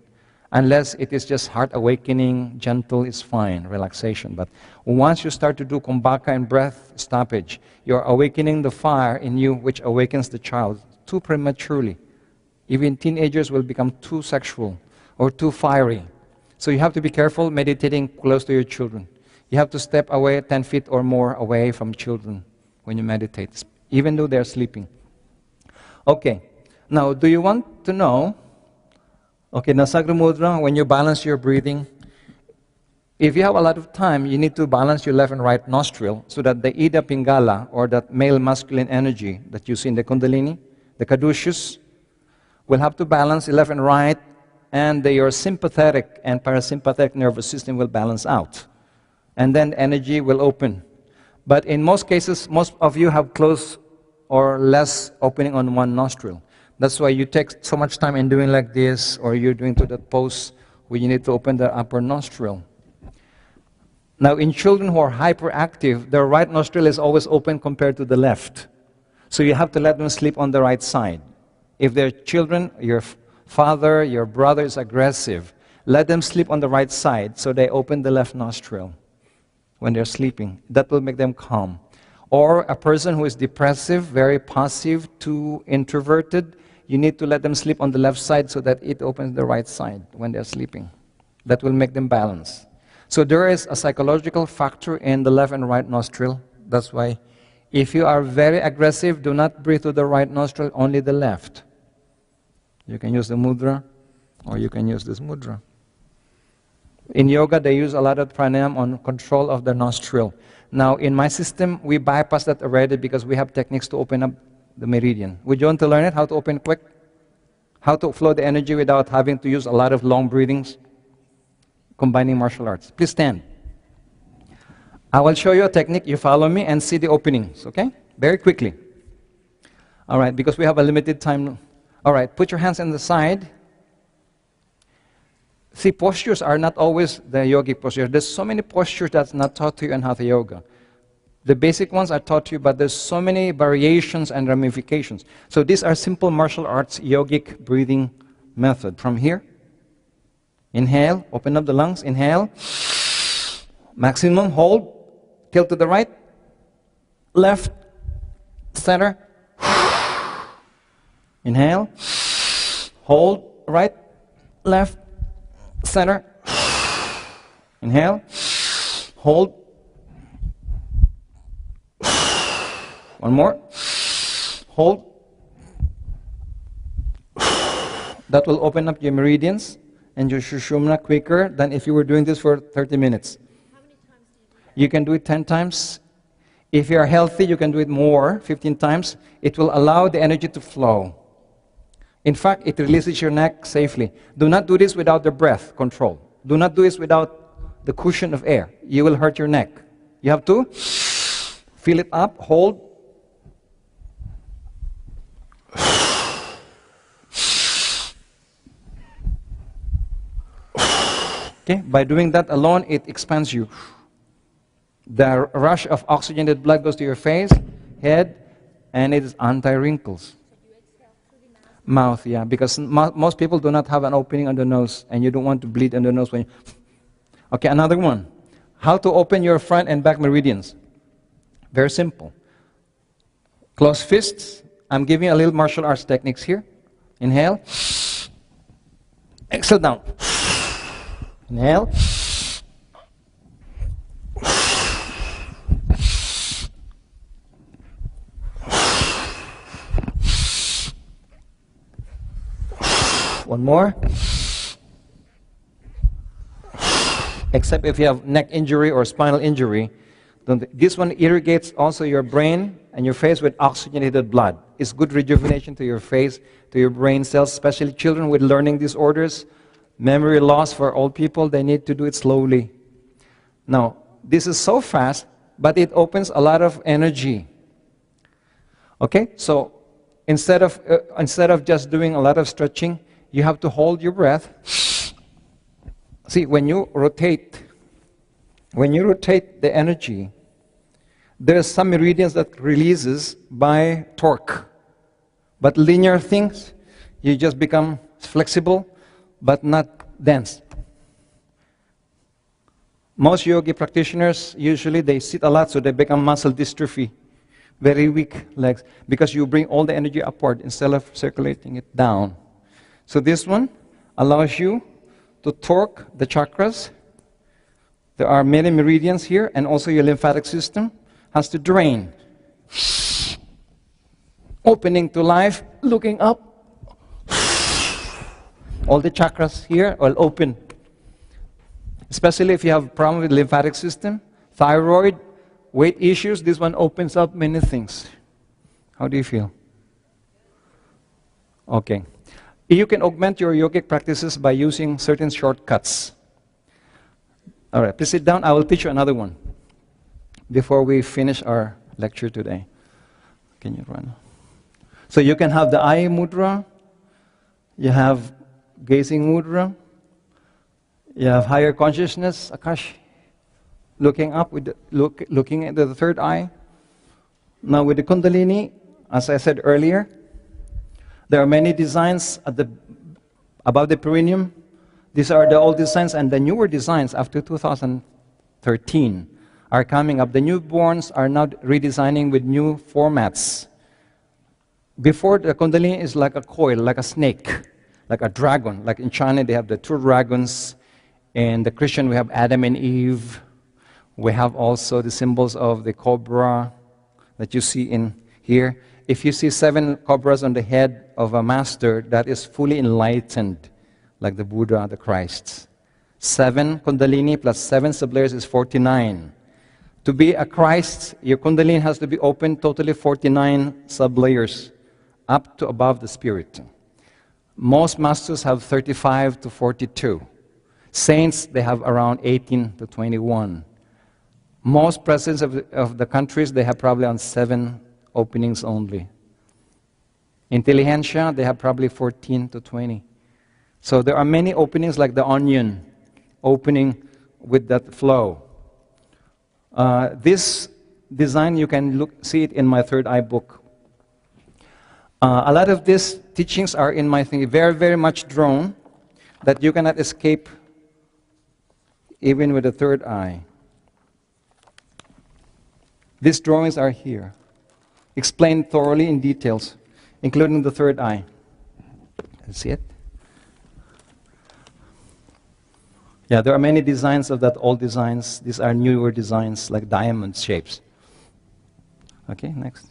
Unless it is just heart awakening, gentle, is fine, relaxation. But once you start to do kumbhaka and breath stoppage, you're awakening the fire in you, which awakens the child too prematurely. Even teenagers will become too sexual or too fiery. So you have to be careful meditating close to your children. You have to step away 10 feet or more away from children when you meditate, even though they're sleeping. Okay, now do you want to know, okay, Nasagra Mudra, when you balance your breathing, if you have a lot of time, you need to balance your left and right nostril so that the Ida Pingala, or that male masculine energy that you see in the Kundalini, the caduceus, will have to balance left and right, and your sympathetic and parasympathetic nervous system will balance out. And then energy will open. But in most cases, most of you have close or less opening on one nostril. That's why you take so much time in doing like this, or you're doing to that pose where you need to open the upper nostril. Now in children who are hyperactive, their right nostril is always open compared to the left. So you have to let them sleep on the right side. If they're children, your father, your brother is aggressive, let them sleep on the right side so they open the left nostril when they're sleeping. That will make them calm. Or a person who is depressive, very passive, too introverted, you need to let them sleep on the left side so that it opens the right side when they're sleeping. That will make them balance. So there is a psychological factor in the left and right nostril. That's why if you are very aggressive, do not breathe through the right nostril, only the left. You can use the mudra, or you can use this mudra. In yoga, they use a lot of pranayama on control of the nostril. Now, in my system, we bypass that already because we have techniques to open up the meridian. Would you want to learn it? How to open quick? How to flow the energy without having to use a lot of long breathings? Combining martial arts. Please stand. I will show you a technique. You follow me and see the openings, okay? Very quickly. All right, because we have a limited time. All right, put your hands on the side. See, postures are not always the yogic posture. There's so many postures that's not taught to you in Hatha Yoga. The basic ones are taught to you, but there's so many variations and ramifications. So these are simple martial arts yogic breathing method. From here, inhale, open up the lungs, inhale, maximum, hold, tilt to the right, left, center, inhale, hold, right, left, center, inhale, hold, one more, hold, That will open up your meridians and your sushumna quicker than if you were doing this for 30 minutes. How many times do you do that? You can do it 10 times. If you are healthy, you can do it more, 15 times. It will allow the energy to flow. In fact, it releases your neck safely. Do not do this without the breath control. Do not do this without the cushion of air. You will hurt your neck. You have to fill it up, hold. Okay, by doing that alone, it expands you. The rush of oxygenated blood goes to your face, head, and it is anti-wrinkles. So you exhale through the mouth? Mouth, yeah, because most people do not have an opening on the nose, and you don't want to bleed on the nose when you... Okay, another one. How to open your front and back meridians. Very simple. Close fists. I'm giving a little martial arts techniques here. Inhale. Exhale down. Inhale. One more. Except if you have neck injury or spinal injury, this one irrigates also your brain and your face with oxygenated blood. It's good rejuvenation to your face, to your brain cells, especially children with learning disorders, memory loss for old people. They need to do it slowly. Now, this is so fast, but it opens a lot of energy. Okay, so instead of just doing a lot of stretching, you have to hold your breath. See, when you rotate the energy, there are some meridians that releases by torque. But linear things, you just become flexible, but not dense. Most yogi practitioners, usually they sit a lot, so they become muscle dystrophy. Very weak legs, because you bring all the energy upward instead of circulating it down. So this one allows you to torque the chakras. There are many meridians here, and also your lymphatic system has to drain. Opening to life, looking up. All the chakras here will open. Especially if you have a problem with lymphatic system, thyroid, weight issues, this one opens up many things. How do you feel? Okay. You can augment your yogic practices by using certain shortcuts. All right, please sit down. I will teach you another one before we finish our lecture today. Can you run? So you can have the eye mudra, you have gazing mudra, you have higher consciousness, Akash, looking up, with looking at the third eye. Now with the Kundalini, as I said earlier, there are many designs above the perineum. These are the old designs, and the newer designs after 2013 are coming up. The newborns are now redesigning with new formats. Before, the Kundalini is like a coil, like a snake, like a dragon. Like in China, they have the two dragons. In the Christian, we have Adam and Eve. We have also the symbols of the cobra that you see in here. If you see 7 cobras on the head of a master, that is fully enlightened, like the Buddha, the Christ. 7 Kundalini plus 7 sublayers is 49. To be a Christ, your Kundalini has to be open totally 49 sublayers, up to above the spirit. Most masters have 35 to 42. Saints, they have around 18 to 21. Most presidents of the countries, they have probably on 7 openings only. Intelligentsia, they have probably 14 to 20. So there are many openings like the onion, opening with that flow. This design, you can see it in my third eye book. A lot of these teachings are in my thing, very, very much drawn, that you cannot escape even with the third eye. These drawings are here, explained thoroughly in details, including the third eye. See it? Yeah, there are many designs of that, old designs. These are newer designs, like diamond shapes. Okay, next.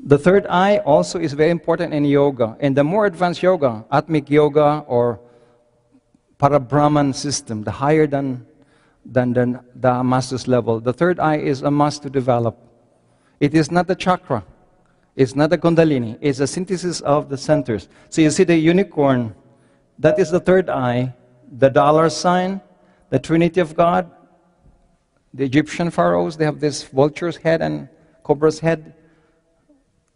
The third eye also is very important in yoga. In the more advanced yoga, Atmic yoga or Parabrahman system, the higher than the master's level, the third eye is a must to develop. It is not the chakra. It's not the kundalini. It's a synthesis of the centers. So you see the unicorn, that is the third eye, the dollar sign, the Trinity of God. The Egyptian pharaohs, they have this vulture's head and cobra's head.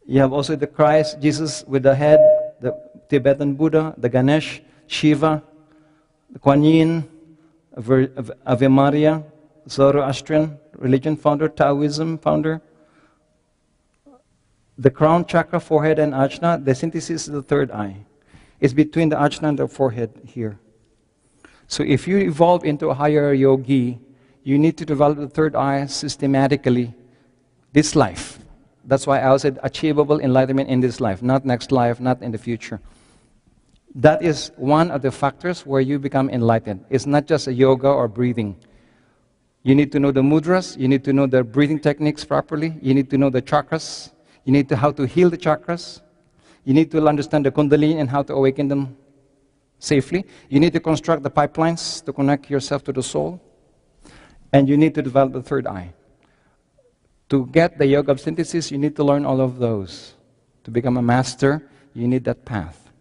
You have also the Christ, Jesus with the head, the Tibetan Buddha, the Ganesh, Shiva, the Kuan Yin, Ave Maria, Zoroastrian religion founder, Taoism founder. The crown chakra, forehead and ajna, the synthesis is the third eye. It's between the ajna and the forehead here. So if you evolve into a higher yogi, you need to develop the third eye systematically this life. That's why I said achievable enlightenment in this life, not next life, not in the future. That is one of the factors where you become enlightened. It's not just a yoga or breathing. You need to know the mudras, you need to know the breathing techniques properly, you need to know the chakras, you need to know how to heal the chakras, you need to understand the kundalini and how to awaken them safely. You need to construct the pipelines to connect yourself to the soul. And you need to develop the third eye. To get the yoga of synthesis, you need to learn all of those. To become a master, you need that path.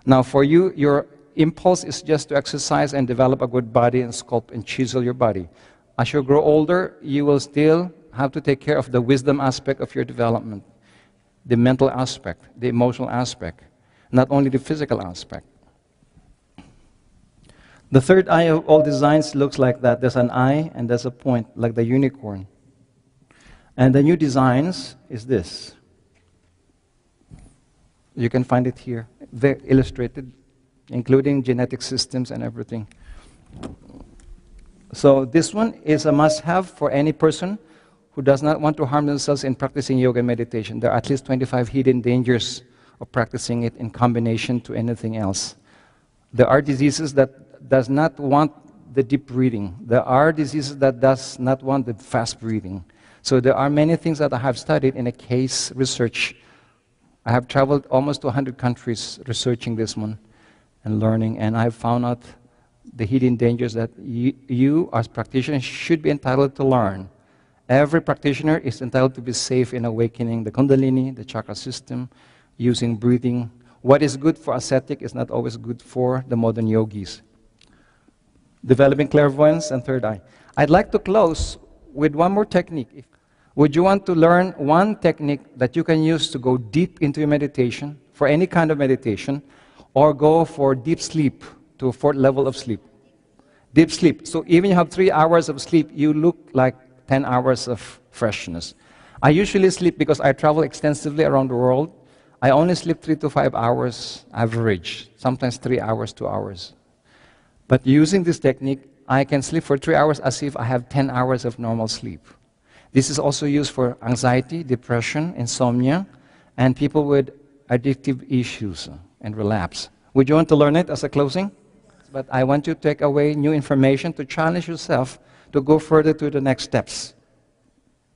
Now for you, your impulse is just to exercise and develop a good body and sculpt and chisel your body. As you grow older, you will still have to take care of the wisdom aspect of your development, the mental aspect, the emotional aspect, not only the physical aspect. The third eye of all designs looks like that. There's an eye and there's a point, like the unicorn. And the new designs is this. You can find it here, very illustrated, including genetic systems and everything. So this one is a must-have for any person who does not want to harm themselves in practicing yoga and meditation. There are at least 25 hidden dangers of practicing it in combination to anything else. There are diseases that does not want the deep breathing. There are diseases that does not want the fast breathing. So there are many things that I have studied in a case research. I have traveled almost to 100 countries researching this one and learning, and I have found out the hidden dangers that you as practitioners should be entitled to learn. Every practitioner is entitled to be safe in awakening the kundalini, the chakra system, using breathing. What is good for ascetic is not always good for the modern yogis. Developing clairvoyance and third eye. I'd like to close with one more technique. Would you want to learn one technique that you can use to go deep into your meditation, for any kind of meditation, or go for deep sleep, to a fourth level of sleep? Deep sleep. So even you have 3 hours of sleep, you look like 10 hours of freshness. I usually sleep because I travel extensively around the world. I only sleep 3 to 5 hours average, sometimes 3 hours, 2 hours. But using this technique, I can sleep for 3 hours as if I have 10 hours of normal sleep. This is also used for anxiety, depression, insomnia, and people with addictive issues and relapse. Would you want to learn it as a closing? But I want you to take away new information to challenge yourself to go further to the next steps.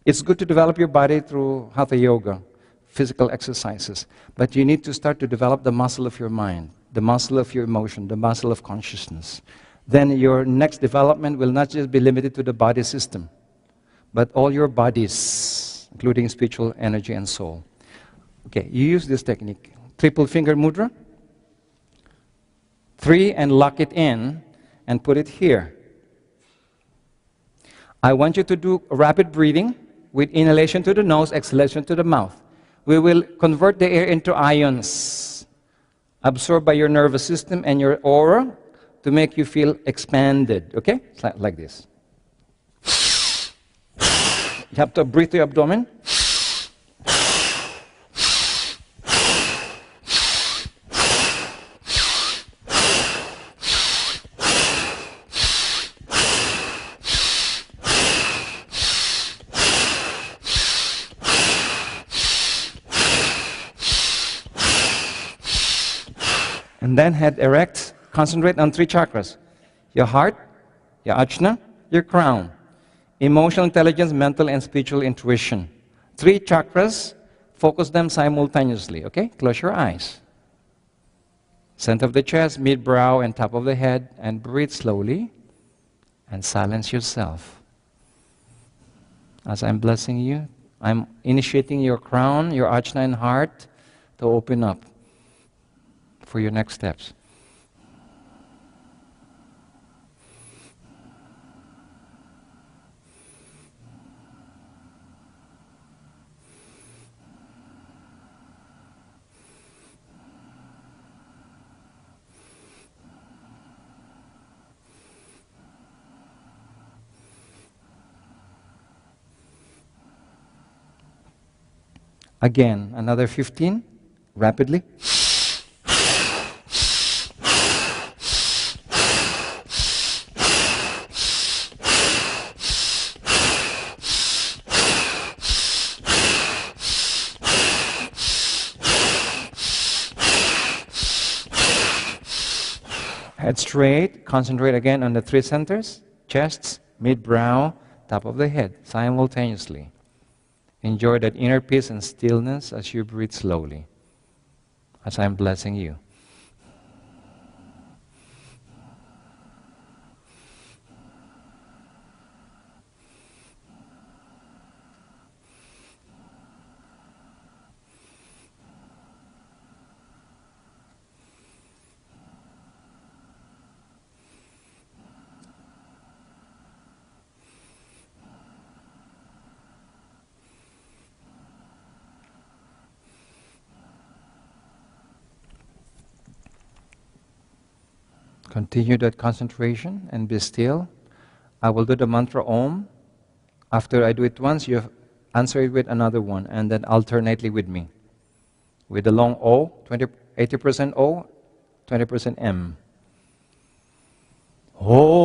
It's good to develop your body through hatha yoga, physical exercises, but you need to start to develop the muscle of your mind, the muscle of your emotion, the muscle of consciousness. Then your next development will not just be limited to the body system, but all your bodies, including spiritual energy and soul. Okay, you use this technique. Triple finger mudra. 3 and lock it in and put it here. I want you to do rapid breathing with inhalation to the nose, exhalation to the mouth. We will convert the air into ions absorbed by your nervous system and your aura to make you feel expanded. Okay? Like this. You have to breathe to your abdomen. And then head erect, concentrate on 3 chakras. Your heart, your ajna, your crown. Emotional intelligence, mental and spiritual intuition. 3 chakras, Focus them simultaneously, okay? Close your eyes. Center of the chest, mid-brow, and top of the head, and breathe slowly, and silence yourself. As I'm blessing you, I'm initiating your crown, your ajna and heart to open up for your next steps. Again, another 15, rapidly. Head straight, concentrate again on the three centers, chest, mid-brow, top of the head, simultaneously. Enjoy that inner peace and stillness as you breathe slowly, as I'm blessing you. Continue that concentration and be still. I will do the mantra Om. After I do it once, you answer it with another one, and then alternately with me. With the long O, 80% O, 20% M. Om.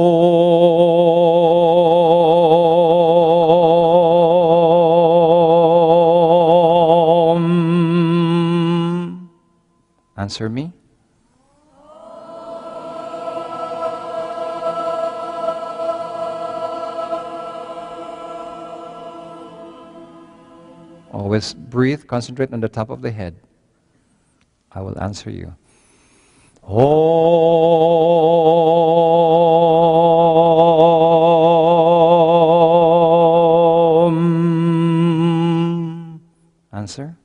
Answer me. Always breathe, concentrate on the top of the head. I will answer you. Om. Answer.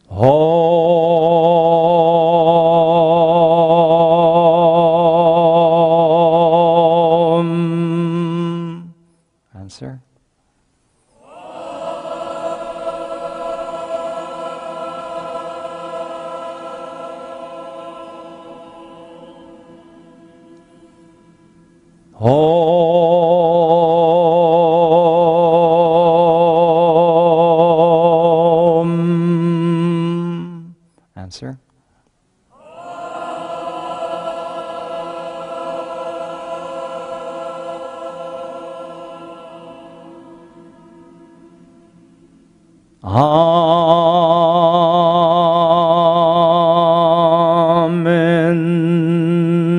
Om. Answer. Om. Answer.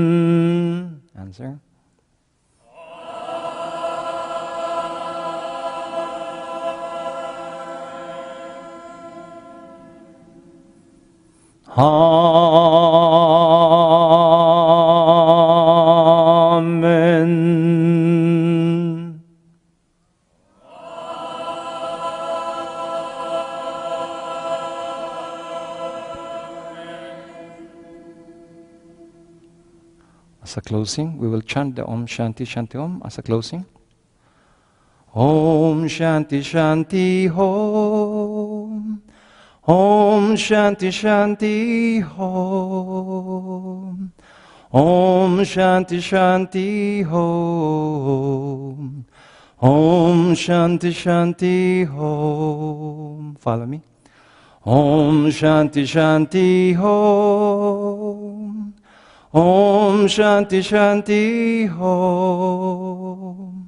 Amen. Answer. Amen. As a closing, we will chant the Om Shanti Shanti Om as a closing. Om Shanti Shanti Om. Om Shanti Shanti Om. Om Shanti Shanti Om. Om Shanti Shanti Om. Follow me. Om Shanti Shanti Om. Om Shanti Shanti Om.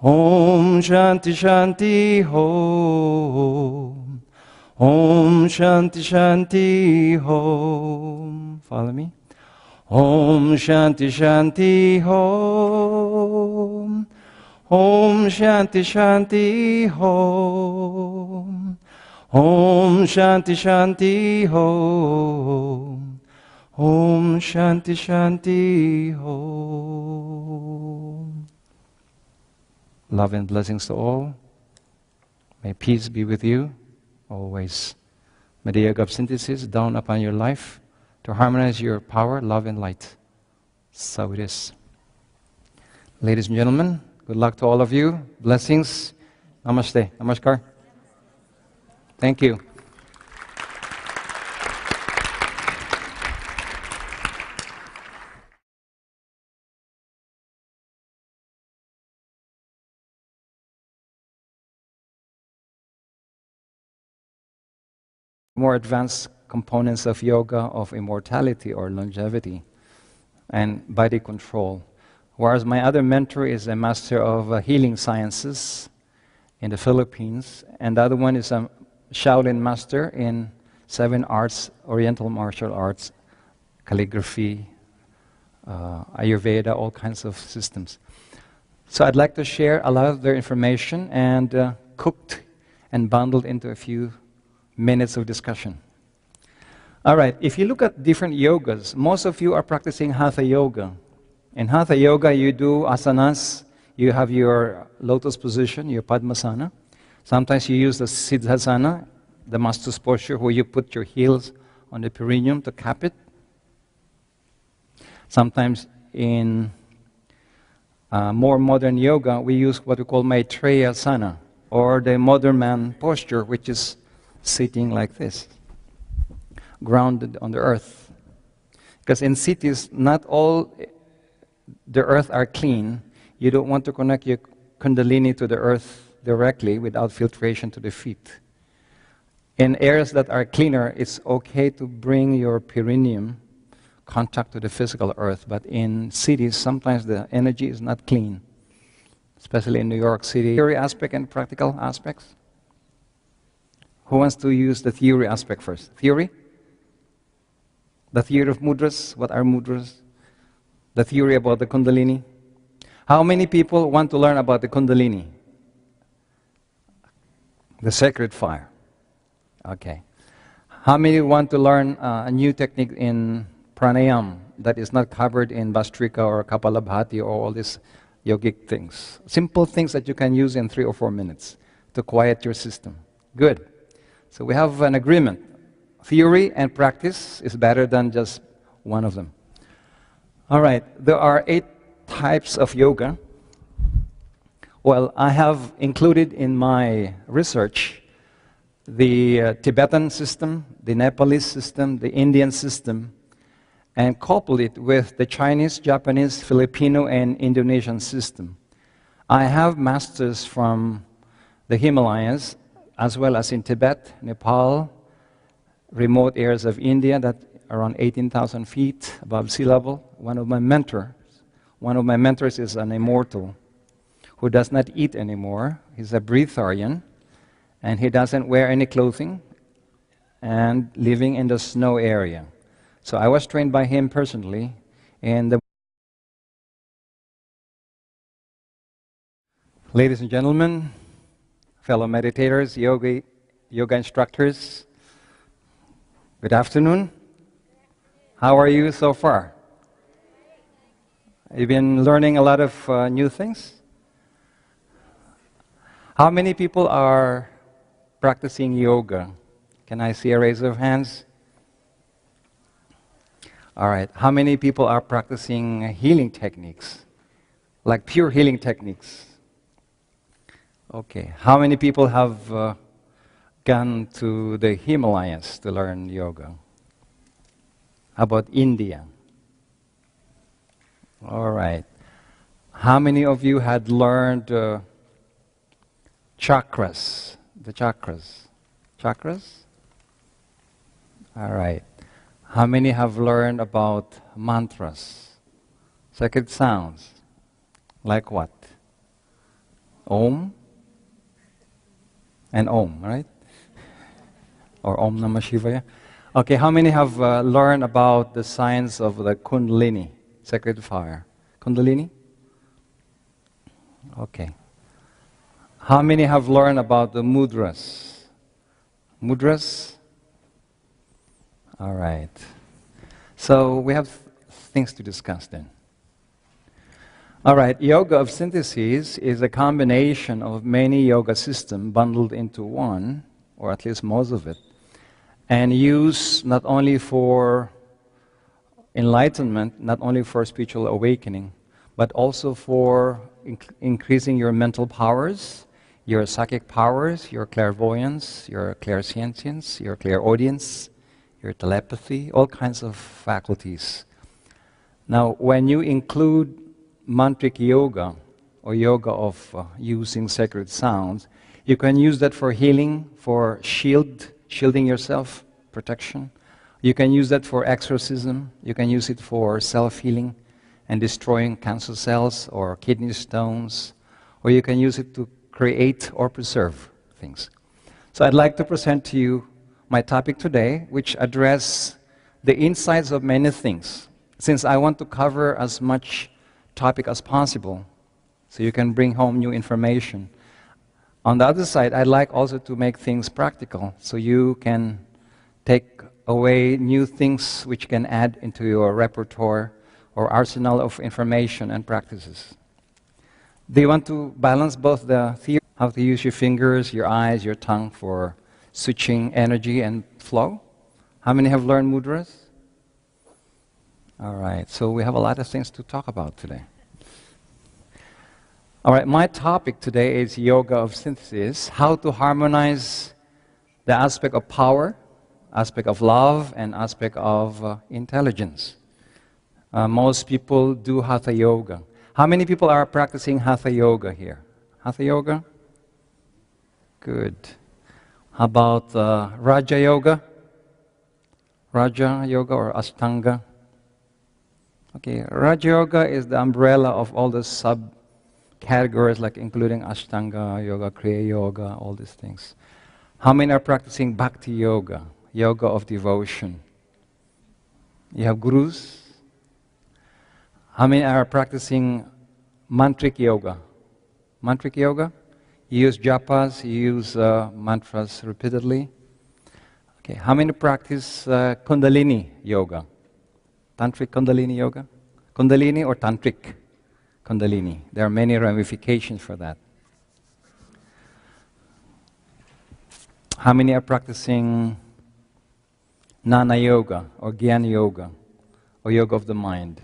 Om Shanti Shanti Om. Om Shanti Shanti Om. Follow me. Om Shanti Shanti Om. Om Shanti Shanti Om. Om Shanti Shanti Om. Om Shanti Shanti Om. Love and blessings to all. May peace be with you always. May the yoga of synthesis dawn upon your life to harmonize your power, love, and light. So it is. Ladies and gentlemen, good luck to all of you. Blessings. Namaste. Namaskar. Thank you. More advanced components of yoga of immortality or longevity and body control. Whereas my other mentor is a master of healing sciences in the Philippines, and the other one is a Shaolin master in 7 arts, Oriental martial arts, calligraphy, Ayurveda, all kinds of systems. So I'd like to share a lot of their information and cooked and bundled into a few minutes of discussion. All right, if you look at different yogas, most of you are practicing Hatha Yoga. In Hatha Yoga, you do asanas, you have your lotus position, your Padmasana. Sometimes you use the Siddhasana, the master's posture, where you put your heels on the perineum to cap it. Sometimes in more modern yoga, we use what we call Maitreya Asana, or the modern man posture, which is sitting like this, grounded on the earth. Because in cities, not all the earth are clean. You don't want to connect your kundalini to the earth directly without filtration to the feet. In areas that are cleaner, it's okay to bring your perineum contact to the physical earth, but in cities, sometimes the energy is not clean, especially in New York City. Theory aspect and practical aspects. Who wants to use the theory aspect first? Theory? The theory of mudras. What are mudras? The theory about the kundalini. How many people want to learn about the kundalini? The sacred fire. Okay. How many want to learn a new technique in pranayam that is not covered in Bastrika or Kapalabhati or all these yogic things? Simple things that you can use in 3 or 4 minutes to quiet your system. Good. So we have an agreement. Theory and practice is better than just one of them. All right, there are 8 types of yoga. Well, I have included in my research the Tibetan system, the Nepalese system, the Indian system, and coupled it with the Chinese, Japanese, Filipino, and Indonesian system. I have masters from the Himalayas, as well as in Tibet, Nepal, remote areas of India that are around 18,000 feet above sea level. One of my mentors is an immortal who does not eat anymore. He's a breatharian, and he doesn't wear any clothing and living in the snow area. So I was trained by him personally, and ladies and gentlemen, fellow meditators, yoga instructors, good afternoon. How are you so far? You've been learning a lot of new things? How many people are practicing yoga? Can I see a raise of hands? All right. How many people are practicing healing techniques? Like pure healing techniques? Okay. How many people have gone to the Himalayas to learn yoga? How about India? All right. How many of you had learned chakras? The chakras? Chakras? All right. How many have learned about mantras? Sacred sounds? Like what? Om? And Om, right? or Om Namah Shivaya. Okay, how many have learned about the science of the Kundalini, sacred fire? Kundalini? Okay. How many have learned about the mudras? Mudras? All right. So we have things to discuss then. All right, yoga of synthesis is a combination of many yoga systems bundled into one, or at least most of it, and used not only for enlightenment, not only for spiritual awakening, but also for increasing your mental powers, your psychic powers, your clairvoyance, your clairsentience, your clairaudience, your telepathy, all kinds of faculties. Now, when you include mantric yoga, or yoga of using sacred sounds, you can use that for healing, for shielding yourself, protection. You can use that for exorcism. You can use it for self-healing and destroying cancer cells or kidney stones. Or you can use it to create or preserve things. So I'd like to present to you my topic today, which address the insides of many things. Since I want to cover as much topic as possible, so you can bring home new information. On the other side, I'd like also to make things practical, so you can take away new things which can add into your repertoire or arsenal of information and practices. Do you want to balance both the theory, how to use your fingers, your eyes, your tongue for switching energy and flow? How many have learned mudras? All right, so we have a lot of things to talk about today. All right, my topic today is yoga of synthesis, how to harmonize the aspect of power, aspect of love, and aspect of intelligence. Most people do hatha yoga. How many people are practicing hatha yoga here? Hatha yoga? Good. How about Raja yoga? Raja yoga or Ashtanga? Okay, Raja yoga is the umbrella of all the subcategories, like including Ashtanga yoga, Kriya yoga, all these things. How many are practicing Bhakti yoga, yoga of devotion? You have gurus? How many are practicing mantric yoga? Mantric yoga? You use japas, you use mantras repeatedly. Okay, how many practice Kundalini yoga? Tantric Kundalini yoga? Kundalini or Tantric Kundalini? There are many ramifications for that. How many are practicing Jnana yoga or Gyan yoga or yoga of the mind?